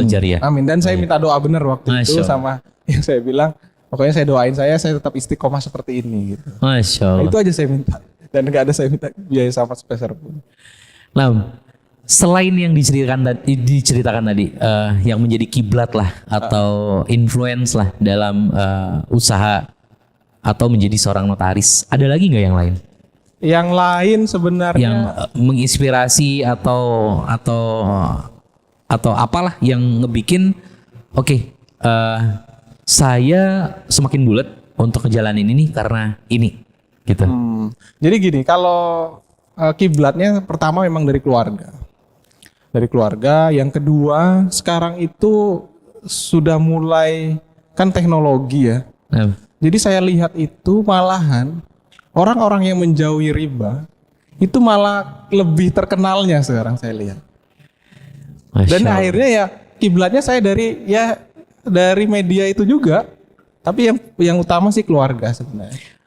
jariyah. Amin. Dan saya minta doa benar waktu itu sama yang saya bilang, pokoknya saya doain saya tetap istiqomah seperti ini gitu. Masya Allah. Nah, itu aja saya minta. Dan nggak ada saya minta biaya sama sepeser pun. Nah, selain yang diceritakan tadi, yang menjadi kiblat lah atau influence lah dalam usaha atau menjadi seorang notaris, ada lagi nggak yang lain? Yang lain sebenarnya Yang menginspirasi atau apalah yang ngebikin saya semakin bulat untuk ngejalanin ini karena ini gitu. Jadi gini, kalau kiblatnya pertama memang dari keluarga. Dari keluarga, yang kedua sekarang itu sudah mulai kan teknologi ya. Nah, Jadi saya lihat itu malahan orang-orang yang menjauhi riba itu malah lebih terkenalnya sekarang saya lihat. Dan akhirnya ya kiblatnya saya dari media itu juga. Tapi yang utama sih keluarga sebenarnya.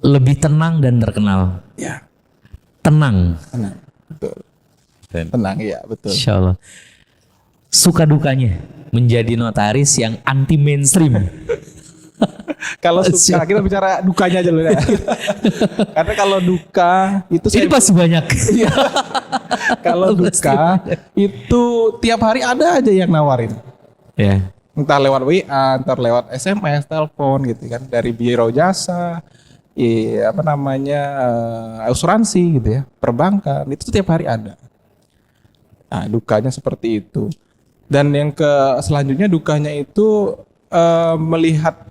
lebih tenang dan terkenal. Ya, Tenang. betul. Tenang, iya betul. Insya Allah. Suka dukanya menjadi notaris yang anti mainstream. Kalau suka kita bicara dukanya aja dulu ya. Karena kalau duka itu Ini pasti banyak. kalau duka itu tiap hari ada aja yang nawarin. Ya. Entah lewat WA, entah lewat SMS, telepon gitu kan, dari biro jasa, asuransi gitu ya, perbankan, itu tiap hari ada. Nah, dukanya seperti itu. Dan yang selanjutnya dukanya itu melihat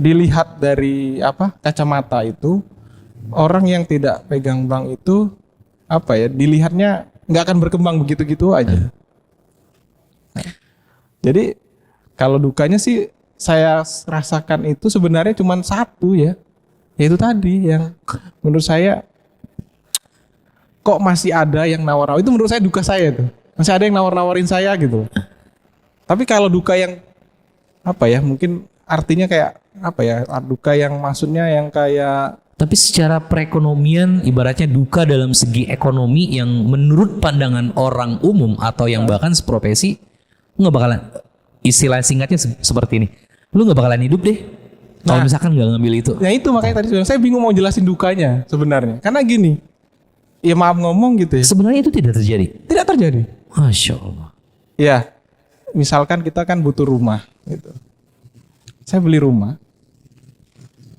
dilihat dari kacamata itu, orang yang tidak pegang bank itu dilihatnya nggak akan berkembang begitu-gitu aja. Jadi kalau dukanya sih saya rasakan itu sebenarnya cuma satu ya, yaitu tadi yang menurut saya kok masih ada yang nawar-nawar, itu menurut saya duka saya tuh, masih ada yang nawar-nawarin saya gitu. Tapi kalau duka yang mungkin artinya kayak duka yang maksudnya yang kayak Tapi secara perekonomian ibaratnya duka dalam segi ekonomi yang menurut pandangan orang umum atau yang bahkan seprofesi nggak bakalan, istilah singkatnya seperti ini, lu nggak bakalan hidup deh kalau misalkan nggak ngambil itu. Nah itu makanya tadi saya bingung mau jelasin dukanya sebenarnya. Karena gini, ya maaf ngomong gitu ya. Sebenarnya itu tidak terjadi. Tidak terjadi. Masya Allah. Ya, misalkan kita kan butuh rumah gitu. Saya beli rumah,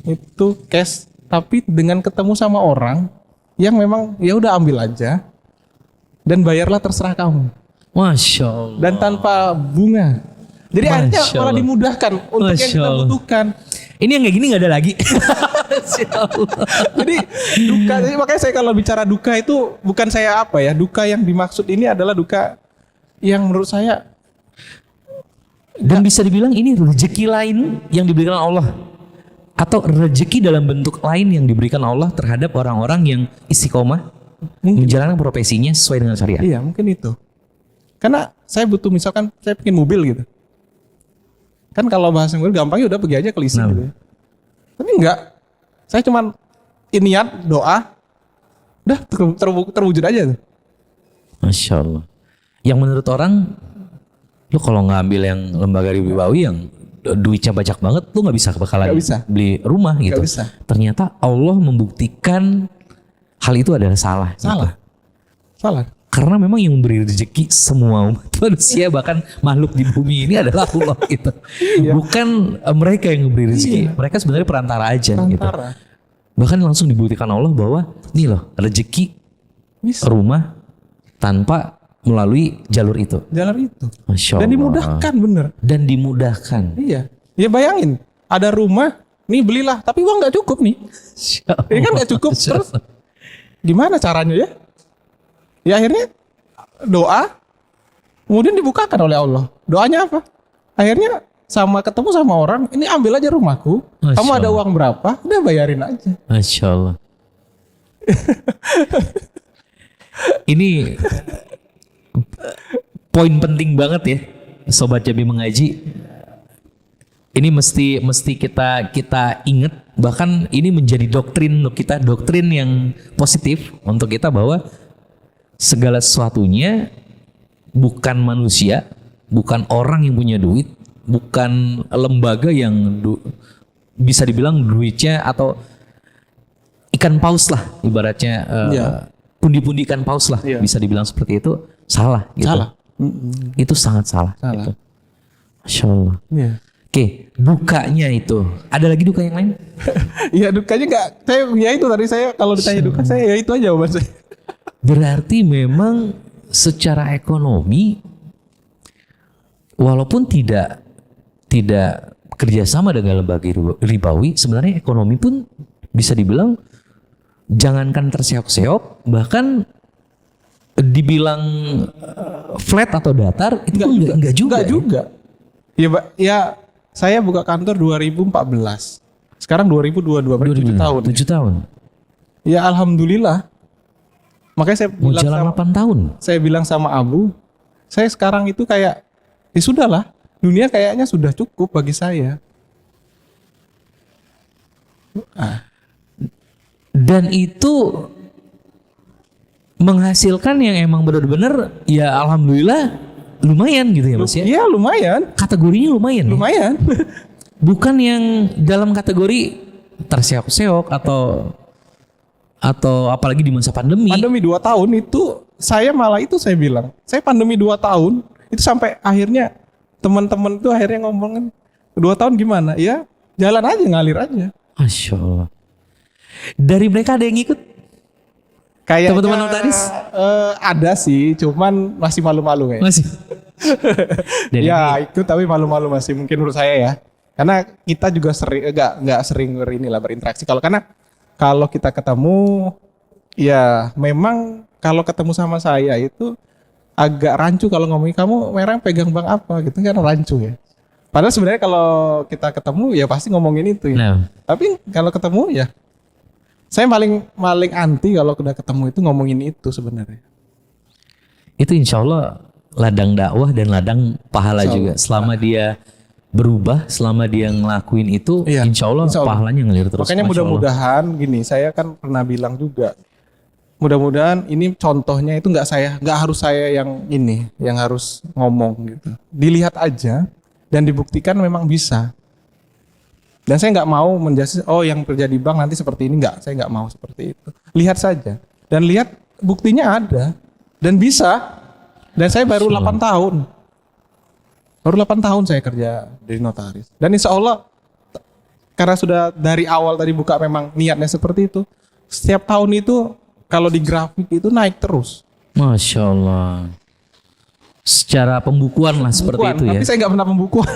itu cash, tapi dengan ketemu sama orang yang memang ya udah ambil aja dan bayarlah terserah kamu. Masya Allah. Dan tanpa bunga. Jadi akhirnya malah dimudahkan untuk yang kita butuhkan. Ini yang kayak gini nggak ada lagi. Jadi duka, jadi makanya saya kalau bicara duka itu bukan saya duka yang dimaksud ini adalah duka yang menurut saya dan bisa dibilang ini rezeki lain yang diberikan Allah atau rezeki dalam bentuk lain yang diberikan Allah terhadap orang-orang yang istiqomah menjalankan profesinya sesuai dengan syariat. Iya, mungkin itu. Karena saya butuh, misalkan saya bikin mobil gitu. Kan kalau bahasa mobil gampangnya udah pergi aja ke leasing gitu ya. Tapi enggak. Saya cuman niat, doa, udah terwujud aja tuh. Masya Allah. Yang menurut orang, lu kalau nggak ambil yang lembaga ribawi yang duitnya banyak banget, lu nggak bisa bakalan beli rumah gitu. Bisa. Ternyata Allah membuktikan hal itu adalah salah. Salah. Gitu. Karena memang yang memberi rezeki semua umat manusia bahkan makhluk di bumi ini adalah Allah gitu. Bukan mereka yang memberi rezeki. Mereka sebenarnya perantara aja gitu. Bahkan langsung dibuktikan Allah bahwa nih loh rezeki rumah tanpa melalui jalur itu. Masya Allah. Dan dimudahkan bener. Dan dimudahkan. Iya. Ya bayangin, ada rumah, nih belilah, tapi uang nggak cukup nih. Ini kan nggak cukup. Terus gimana caranya ya? Ya akhirnya doa, kemudian dibukakan oleh Allah. Doanya apa? Akhirnya ketemu sama orang, ini ambil aja rumahku. Kamu ada uang berapa? Udah bayarin aja. Masya Allah. Ini poin penting banget ya, Sobat Jambi Mengaji. Ini mesti kita ingat, bahkan ini menjadi doktrin untuk kita, doktrin yang positif untuk kita bahwa segala sesuatunya bukan manusia, bukan orang yang punya duit, bukan lembaga yang bisa dibilang duitnya atau ikan paus lah ibaratnya, pundi-pundi ikan paus lah, bisa dibilang seperti itu, salah gitu. Salah. Itu sangat salah. Gitu. Masya Allah. Oke, dukanya itu. Ada lagi duka yang lain? Iya, dukanya enggak. Ya itu tadi saya kalau ditanya duka saya ya itu aja jawaban saya. Berarti memang secara ekonomi walaupun tidak kerjasama dengan lembaga ribawi, sebenarnya ekonomi pun bisa dibilang jangankan terseok-seok, bahkan dibilang flat atau datar itu enggak juga. Ya saya buka kantor 2014. Sekarang 2022 berarti 7 tahun. 7 tahun. Ya alhamdulillah. Makanya saya bilang jalan 8 tahun. Saya bilang sama Abu, saya sekarang itu kayak ya sudahlah, dunia kayaknya sudah cukup bagi saya. Dan itu menghasilkan yang emang benar-benar ya alhamdulillah lumayan gitu ya Mas ya. Iya lumayan. Kategorinya lumayan. Lumayan. Ya? Bukan yang dalam kategori terseok-seok atau apalagi di masa pandemi. Pandemi 2 tahun itu saya bilang. Saya pandemi 2 tahun itu sampai akhirnya teman-teman tuh akhirnya ngomongin 2 tahun gimana? Ya jalan aja, ngalir aja. Masya Allah. Dari mereka ada yang ikut? Kayaknya teman-teman notaris? Ada sih, cuman masih malu-malu kayaknya. Masih. Ya ikut tapi malu-malu masih mungkin menurut saya ya. Karena kita juga nggak sering berinteraksi. Kalau kita ketemu, ya memang kalau ketemu sama saya itu agak rancu kalau ngomongin kamu merah pegang bank apa gitu kan rancu ya. Padahal sebenarnya kalau kita ketemu ya pasti ngomongin itu ya. Nah. Tapi kalau ketemu ya saya paling anti kalau udah ketemu itu ngomongin itu sebenarnya. Itu insya Allah ladang dakwah dan ladang pahala juga. Selama dia berubah, selama dia ngelakuin itu, insya Allah pahalanya ngalir terus. Makanya mudah-mudahan gini, saya kan pernah bilang juga, mudah-mudahan ini contohnya itu nggak harus saya yang harus ngomong gitu. Dilihat aja dan dibuktikan memang bisa. Dan saya nggak mau menjudge, yang kerja di bank nanti seperti ini, saya nggak mau seperti itu. Lihat saja dan lihat buktinya ada dan bisa. Dan saya baru 8 tahun. Baru 8 tahun saya kerja di notaris. Dan insya Allah karena sudah dari awal tadi buka memang niatnya seperti itu. Setiap tahun itu kalau di grafik itu naik terus. Masya Allah. Secara pembukuan lah seperti itu ya. Tapi saya nggak pernah pembukuan.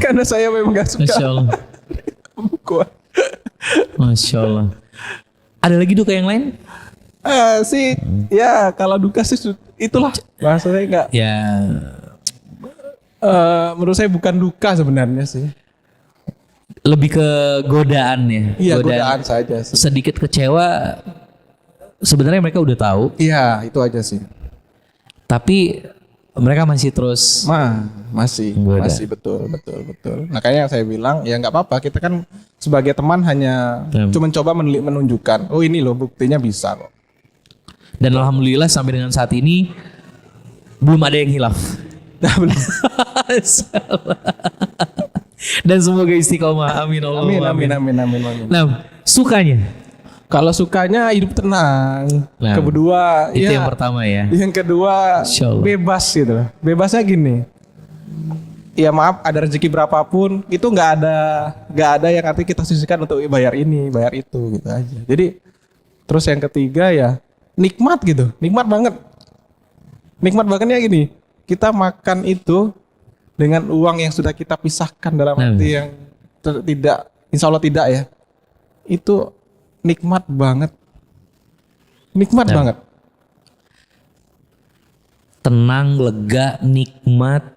Karena saya memang nggak suka. Masya Allah. Pembukuan. Masya Allah. Ada lagi duka yang lain? Ya kalau duka sih itulah. Maksudnya nggak. Ya. Menurut saya bukan duka sebenarnya sih. Lebih ke godaan ya. Iya godaan saja sih. Sedikit kecewa. Sebenarnya mereka udah tahu. Iya itu aja sih. Tapi mereka masih terus masih betul. Makanya saya bilang ya nggak apa-apa, kita kan sebagai teman hanya cuma coba menunjukkan ini loh buktinya bisa kok. Dan alhamdulillah sampai dengan saat ini belum ada yang hilaf. Dan semoga istiqomah. Amin. Amin. Nah, sukanya Kalau sukanya hidup tenang. Nah, Kedua, itu ya, yang pertama ya. Yang kedua Insya Allah. bebas gitu. Bebasnya gini. Ya maaf, ada rezeki berapapun itu nggak ada yang arti kita sisihkan untuk bayar ini, bayar itu gitu aja. Jadi terus yang ketiga ya nikmat gitu, nikmat banget. Nikmat bangetnya gini, kita makan itu dengan uang yang sudah kita pisahkan dalam arti yang tidak, insya Allah tidak ya. Itu nikmat banget, nikmat banget. Tenang, lega, nikmat.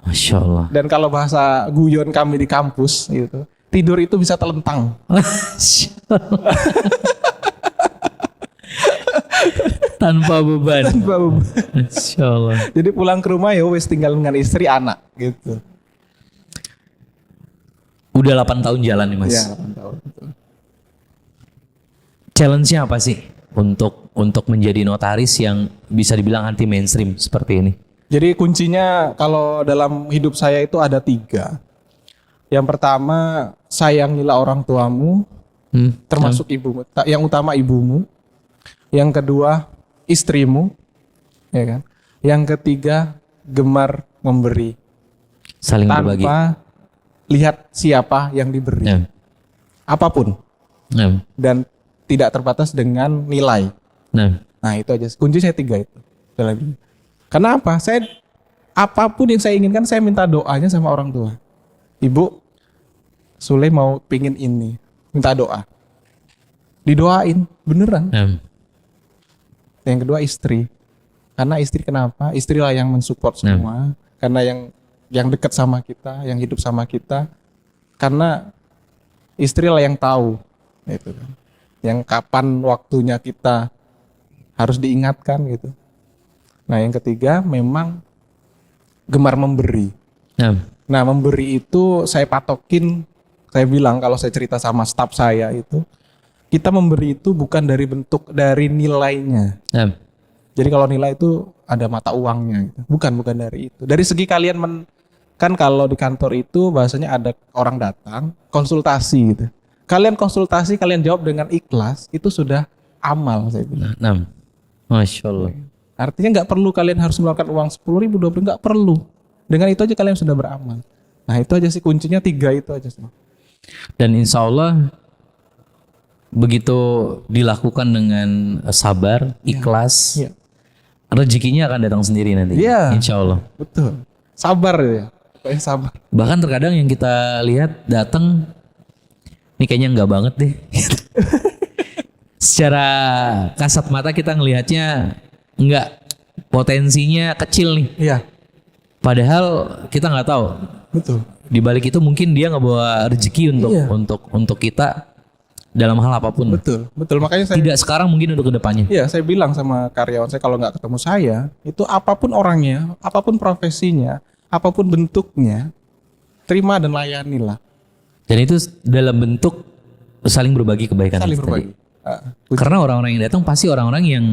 Masya Allah. Dan kalau bahasa guyon kami di kampus gitu, tidur itu bisa telentang. Tanpa beban. Masya Allah. Jadi pulang ke rumah ya wes tinggal dengan istri anak gitu. Udah 8 tahun jalan nih Mas. Iya, 8 tahun. Challenge-nya apa sih untuk menjadi notaris yang bisa dibilang anti mainstream seperti ini? Jadi kuncinya kalau dalam hidup saya itu ada 3. Yang pertama, sayangilah orang tuamu, termasuk ibumu. Yang utama ibumu. Yang kedua, istrimu, ya kan. Yang ketiga, gemar memberi. Saling berbagi. Tanpa lihat siapa yang diberi. Apapun. Dan tidak terbatas dengan nilai. Nah itu aja. Kunci saya 3 itu. Karena apa? Saya apapun yang saya inginkan, saya minta doanya sama orang tua. Ibu, Sule mau pingin ini, minta doa. Didoain, beneran. Yang kedua istri. Karena istri kenapa? Istri lah yang mensupport semua. Karena yang dekat sama kita, yang hidup sama kita. Karena istri lah yang tahu, gitu kan. Yang kapan waktunya kita harus diingatkan gitu. Nah yang ketiga memang gemar memberi. Nah memberi itu saya patokin, saya bilang kalau saya cerita sama staf saya itu, kita memberi itu bukan dari nilainya. Jadi kalau nilai itu ada mata uangnya gitu. Bukan dari itu. Dari segi kalian kan kalau di kantor itu bahasanya ada orang datang konsultasi gitu. Kalian konsultasi, kalian jawab dengan ikhlas, itu sudah amal saya bilang. Masya Allah. Artinya nggak perlu kalian harus mengeluarkan uang 10.000, 20.000, nggak perlu. Dengan itu aja kalian sudah beramal. Nah itu aja sih kuncinya 3 itu aja semua. Dan insya Allah begitu dilakukan dengan sabar, ikhlas, rezekinya akan datang sendiri nanti. Insya Allah. Betul. Sabar ya. Pokoknya sabar. Bahkan terkadang yang kita lihat datang, ini kayaknya enggak banget deh. Secara kasat mata kita ngelihatnya enggak, potensinya kecil nih. Iya. Padahal kita nggak tahu. Betul. Di balik itu mungkin dia ngebawa rezeki untuk kita dalam hal apapun. Betul. Makanya saya tidak sekarang mungkin untuk kedepannya. Iya, saya bilang sama karyawan saya kalau nggak ketemu saya, itu apapun orangnya, apapun profesinya, apapun bentuknya, terima dan layanilah. Dan itu dalam bentuk saling berbagi kebaikan. Saling berbagi. Karena orang-orang yang datang pasti orang-orang yang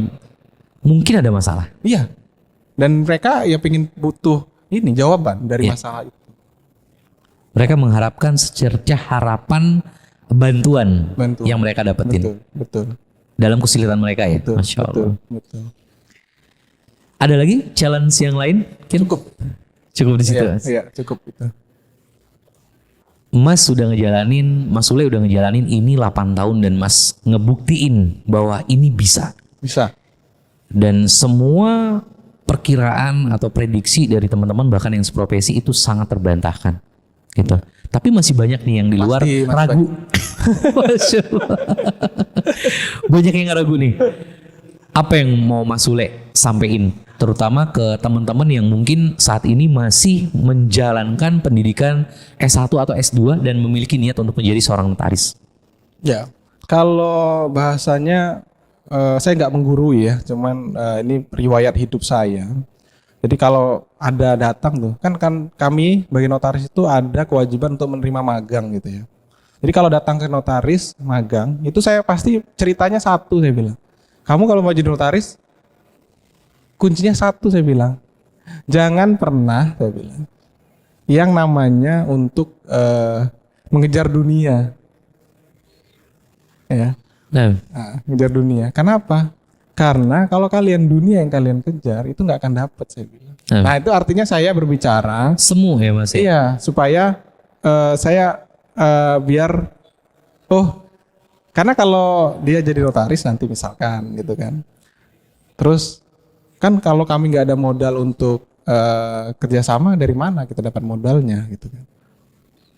mungkin ada masalah. Iya. Dan mereka ya pengen butuh ini jawaban dari masalah itu. Mereka mengharapkan secercah harapan bantuan yang mereka dapetin. Betul. Dalam kesulitan mereka ya. Betul, Masya Allah. Betul. Ada lagi challenge yang lain? Cukup di situ. Iya, cukup itu. Mas Sule udah ngejalanin ini 8 tahun dan Mas ngebuktiin bahwa ini bisa. Bisa. Dan semua perkiraan atau prediksi dari teman-teman bahkan yang seprofesi itu sangat terbantahkan. Gitu. Tapi masih banyak nih yang di luar ragu. Masya Allah. Banyak yang ragu nih. Apa yang mau Mas Sule sampein? Terutama ke teman-teman yang mungkin saat ini masih menjalankan pendidikan S1 atau S2 dan memiliki niat untuk menjadi seorang notaris. Ya, kalau bahasanya saya nggak menggurui ya, cuman ini riwayat hidup saya. Jadi kalau ada datang tuh, kan kami bagi notaris itu ada kewajiban untuk menerima magang gitu ya. Jadi kalau datang ke notaris magang, itu saya pasti ceritanya satu, saya bilang. Kamu kalau mau jadi notaris, kuncinya satu, saya bilang. Jangan pernah, saya bilang, yang namanya untuk mengejar dunia. Ya. Nah, ngejar dunia. Kenapa? Karena kalau kalian dunia yang kalian kejar itu nggak akan dapat, saya bilang. Nah itu artinya saya berbicara semu ya Mas ya. iya supaya saya biar karena kalau dia jadi notaris nanti misalkan gitu kan. Terus kan kalau kami nggak ada modal untuk kerjasama, dari mana kita dapat modalnya gitu kan.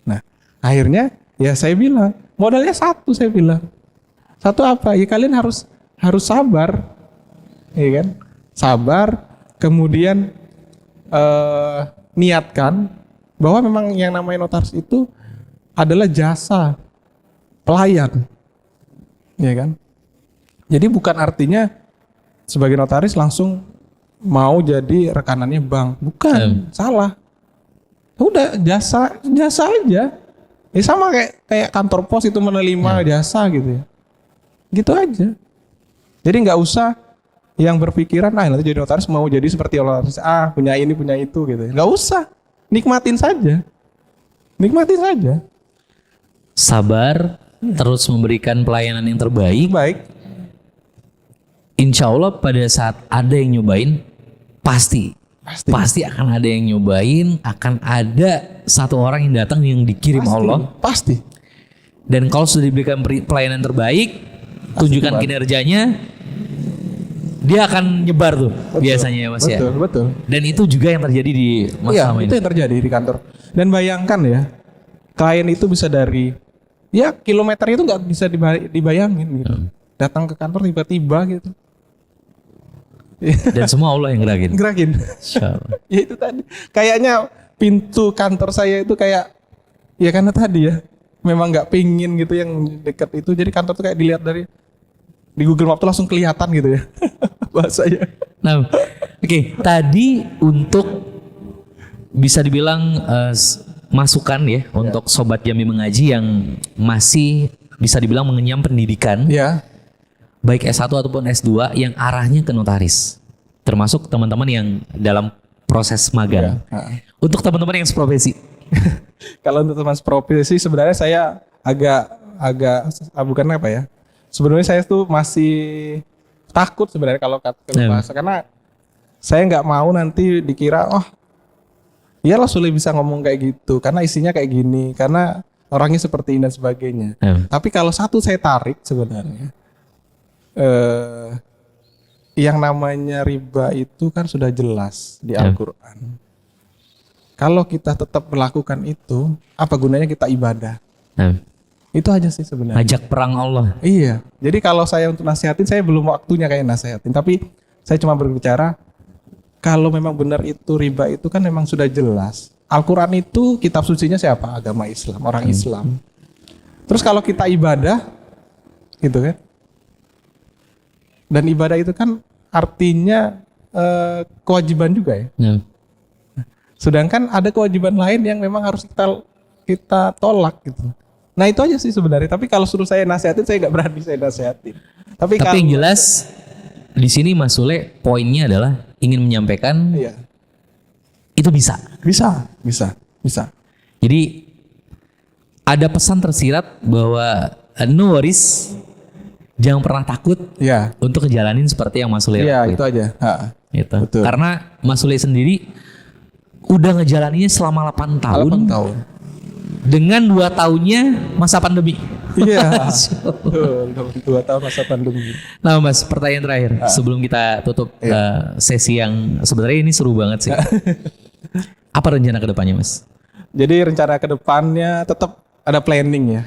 Nah akhirnya ya saya bilang modalnya satu, saya bilang satu apa ya, kalian harus sabar, ya kan, sabar, kemudian niatkan bahwa memang yang namanya notaris itu adalah jasa pelayan, ya kan. Jadi bukan artinya sebagai notaris langsung mau jadi rekanannya bank, bukan, salah. Udah jasa aja, ya sama kayak kantor pos itu menerima jasa gitu ya. Gitu aja. Jadi nggak usah yang berpikiran nanti jadi notaris mau jadi seperti notaris punya ini punya itu gitu. Nggak usah, nikmatin saja. Sabar, terus memberikan pelayanan yang terbaik. Baik. Insya Allah pada saat ada yang nyobain pasti akan ada yang nyobain, akan ada satu orang yang datang yang dikirim Allah. Pasti. Dan kalau sudah diberikan pelayanan terbaik, tunjukkan kinerjanya, dia akan nyebar tuh. Biasanya ya Mas ya. Betul. Dan itu juga yang terjadi di masa itu yang terjadi di kantor. Dan bayangkan ya, klien itu bisa dari kilometer itu nggak bisa dibayangin gitu. Datang ke kantor tiba-tiba gitu. Dan semua Allah yang gerakin. Insyaallah. Ya itu tadi. Kayaknya pintu kantor saya itu kayak ya karena tadi ya memang nggak pingin gitu yang dekat itu, jadi kantor tuh kayak dilihat di Google Maps tuh langsung kelihatan gitu ya bahasanya. Nah, oke. Tadi untuk bisa dibilang masukan ya untuk sobat Jambi Mengaji yang masih bisa dibilang mengenyam pendidikan. Ya. Baik S1 ataupun S2 yang arahnya ke notaris. Termasuk teman-teman yang dalam proses magang. Untuk teman-teman yang seprofesi. Kalau untuk teman seprofesi sebenarnya saya agak bukan apa ya. Sebenarnya saya tuh masih takut sebenarnya kalau bahasa, karena saya nggak mau nanti dikira iyalah Sule bisa ngomong kayak gitu karena isinya kayak gini, karena orangnya seperti ini dan sebagainya. Tapi kalau satu saya tarik sebenarnya yang namanya riba itu kan sudah jelas di Al-Quran. Kalau kita tetap melakukan itu, apa gunanya kita ibadah? Itu aja sih sebenarnya. Ajak perang Allah. Iya. Jadi kalau saya untuk nasihatin, saya belum waktunya kayak nasihatin. Tapi saya cuma berbicara, kalau memang benar itu riba itu kan memang sudah jelas. Al-Quran itu kitab sucinya siapa? Agama Islam, orang Islam. Terus kalau kita ibadah, gitu kan? Dan ibadah itu kan artinya kewajiban juga ya. Sedangkan ada kewajiban lain yang memang harus kita tolak gitu. Nah itu aja sih sebenarnya. Tapi kalau suruh saya nasihatin, saya nggak berani saya nasihatin. Tapi yang jelas di sini Mas Sule poinnya adalah ingin menyampaikan itu bisa. Jadi ada pesan tersirat bahwa no worries, jangan pernah takut untuk ngejalanin seperti yang Mas Sule lakuin. Itu aja. Gitu. Betul. Karena Mas Sule sendiri udah ngejalaninnya selama 8 tahun. 8 tahun. Dengan 2 tahunnya masa pandemi. Iya. 2 tahun masa pandemi. Nah Mas, pertanyaan terakhir sebelum kita tutup sesi yang sebenarnya ini seru banget sih. Apa rencana ke depannya Mas? Jadi rencana ke depannya tetap ada planning ya.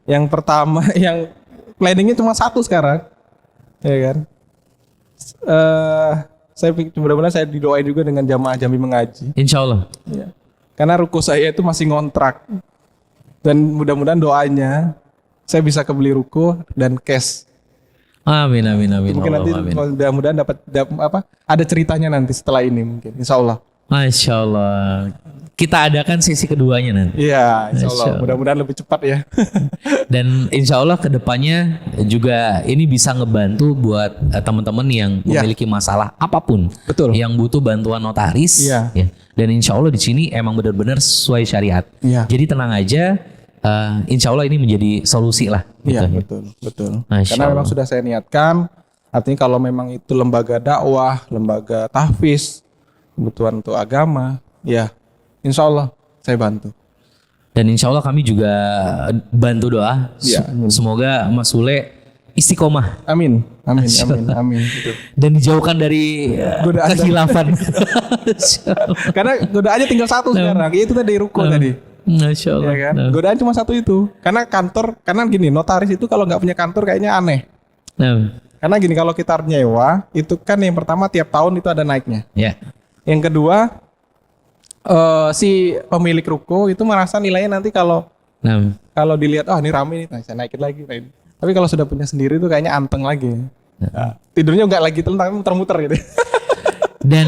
Yang pertama, yang planningnya cuma satu sekarang, ya kan? Saya mudah-mudahan saya didoain juga dengan jamaah Jambi Mengaji. Insya Allah. Ya. Karena ruko saya itu masih ngontrak, dan mudah-mudahan doanya saya bisa kebeli ruko dan cash. Amin. Mungkin nanti mudah-mudahan dapat ada ceritanya nanti setelah ini mungkin. Insya Allah. Masya Allah. Kita adakan sesi keduanya nanti. Iya, insya Allah. Mudah-mudahan lebih cepat ya. Dan insya Allah kedepannya juga ini bisa ngebantu buat teman-teman yang memiliki masalah apapun. Betul. Yang butuh bantuan notaris. Ya. Dan insya Allah di sini emang benar-benar sesuai syariat. Jadi tenang aja. insya Allah ini menjadi solusi lah. Iya, Gitu. betul. Masya Karena memang Allah. sudah saya niatkan, artinya kalau memang itu lembaga dakwah, lembaga tahfiz, kebutuhan untuk agama, ya insya Allah saya bantu. Dan insya Allah kami juga bantu doa. Iya, amin. Semoga Mas Sule istiqomah Amin. Gitu. dan dijauhkan dari Godaan dan- kekhilafan. Karena godaannya tinggal satu sekarang, itu tadi ruko tadi. Masya Allah. Ya kan? Godaan cuma satu itu. Karena gini, notaris itu kalau nggak punya kantor kayaknya aneh. Nah, Karena gini, kalau kita nyewa, itu kan yang pertama tiap tahun itu ada naiknya. ya. Yang kedua, si pemilik ruko itu merasa nilainya nanti kalau Nah, dilihat, oh ini rame nih, nah, saya naikin lagi. Tapi kalau sudah punya sendiri itu kayaknya anteng lagi. Nah, tidurnya nggak lagi telentang, muter-muter gitu. dan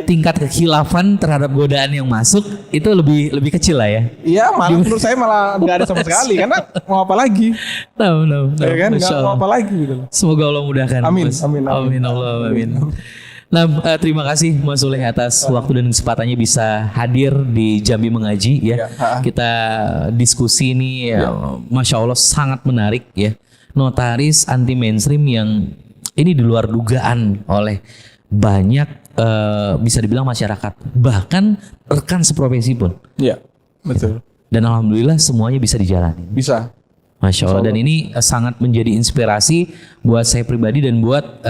tingkat kekhilafan terhadap godaan yang masuk itu lebih kecil lah ya. Iya, malah menurut saya malah nggak ada sama sekali. Karena mau apa lagi? No. Ya kan, Masya nggak mau Allah. apa lagi gitu. Semoga Allah mudahkan. Amin, Mas. amin. Allah, amin. Nah, terima kasih Mas Suleh atas waktu dan kesempatannya bisa hadir di Jambi Mengaji ya. Ya. Kita diskusi ini Masya Allah sangat menarik ya. Notaris anti mainstream yang ini di luar dugaan oleh banyak bisa dibilang masyarakat, bahkan rekan seprofesi pun. Iya, betul. Dan alhamdulillah semuanya bisa dijalani. Bisa. Masya Allah. Dan ini sangat menjadi inspirasi buat saya pribadi dan buat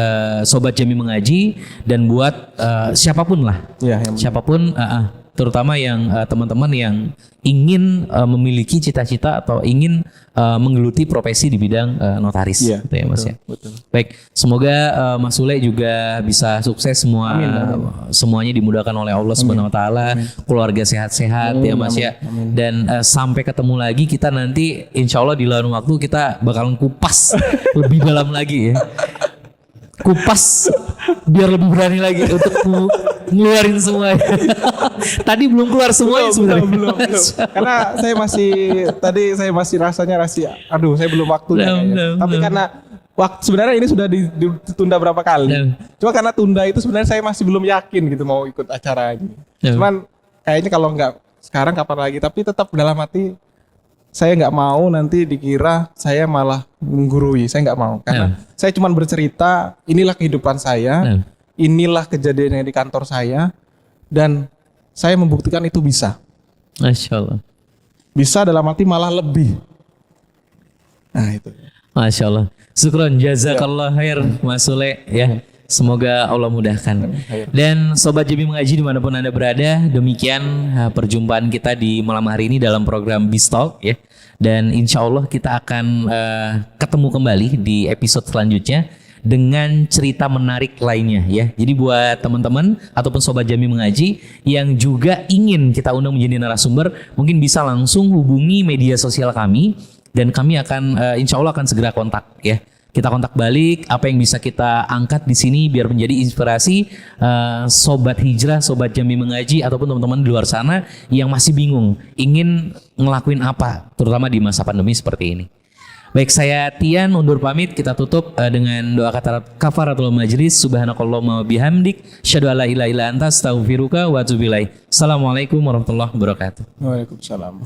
Sobat Jambi Mengaji dan buat siapapun lah. Iya, yang Siapapun, terutama yang teman-teman yang ingin memiliki cita-cita atau ingin menggeluti profesi di bidang notaris. Iya, Gitu ya Mas ya. betul. Baik, semoga Mas Sule juga bisa sukses semua, Amin. semuanya dimudahkan oleh Allah Subhanahu Wa Taala, keluarga sehat-sehat ya Mas ya. Dan sampai ketemu lagi kita nanti, insya Allah di lain waktu kita bakalan kupas lebih dalam lagi ya. Kupas biar lebih berani lagi untuk ngeluarin semuanya. Tadi belum keluar semuanya sebenarnya. Belum. Karena saya masih rasanya aduh, saya belum waktunya kayaknya. Tapi karena sebenarnya ini sudah ditunda berapa kali. Cuma karena tunda itu sebenarnya saya masih belum yakin gitu mau ikut acara ini. Cuman kayaknya kalau nggak sekarang kapan lagi, tapi tetap dalam hati saya nggak mau nanti dikira saya malah menggurui. Saya nggak mau karena saya cuma bercerita inilah kehidupan saya, inilah kejadian yang di kantor saya, dan saya membuktikan itu bisa. Masya Allah. Bisa dalam arti malah lebih. Nah itu. Masya Allah. Syukron, jazakallah khair Mas Sule ya. Semoga Allah mudahkan. Dan Sobat Jambi Mengaji dimanapun Anda berada, demikian perjumpaan kita di malam hari ini dalam program Bistalk ya. Dan insya Allah kita akan ketemu kembali di episode selanjutnya dengan cerita menarik lainnya ya. Jadi buat teman-teman ataupun Sobat Jambi Mengaji yang juga ingin kita undang menjadi narasumber, mungkin bisa langsung hubungi media sosial kami dan kami akan insya Allah akan segera kontak ya. Kita kontak balik apa yang bisa kita angkat di sini biar menjadi inspirasi Sobat Hijrah, Sobat Jambi Mengaji ataupun teman-teman di luar sana yang masih bingung ingin ngelakuin apa, terutama di masa pandemi seperti ini. Baik, saya Tian undur pamit. Kita tutup dengan doa kafaratul majlis. Subhanakallahumma bihamdik, syadu alla ilaha illa anta, astaghfiruka wa atubu ilaik. Assalamualaikum warahmatullahi wabarakatuh. Waalaikumsalam.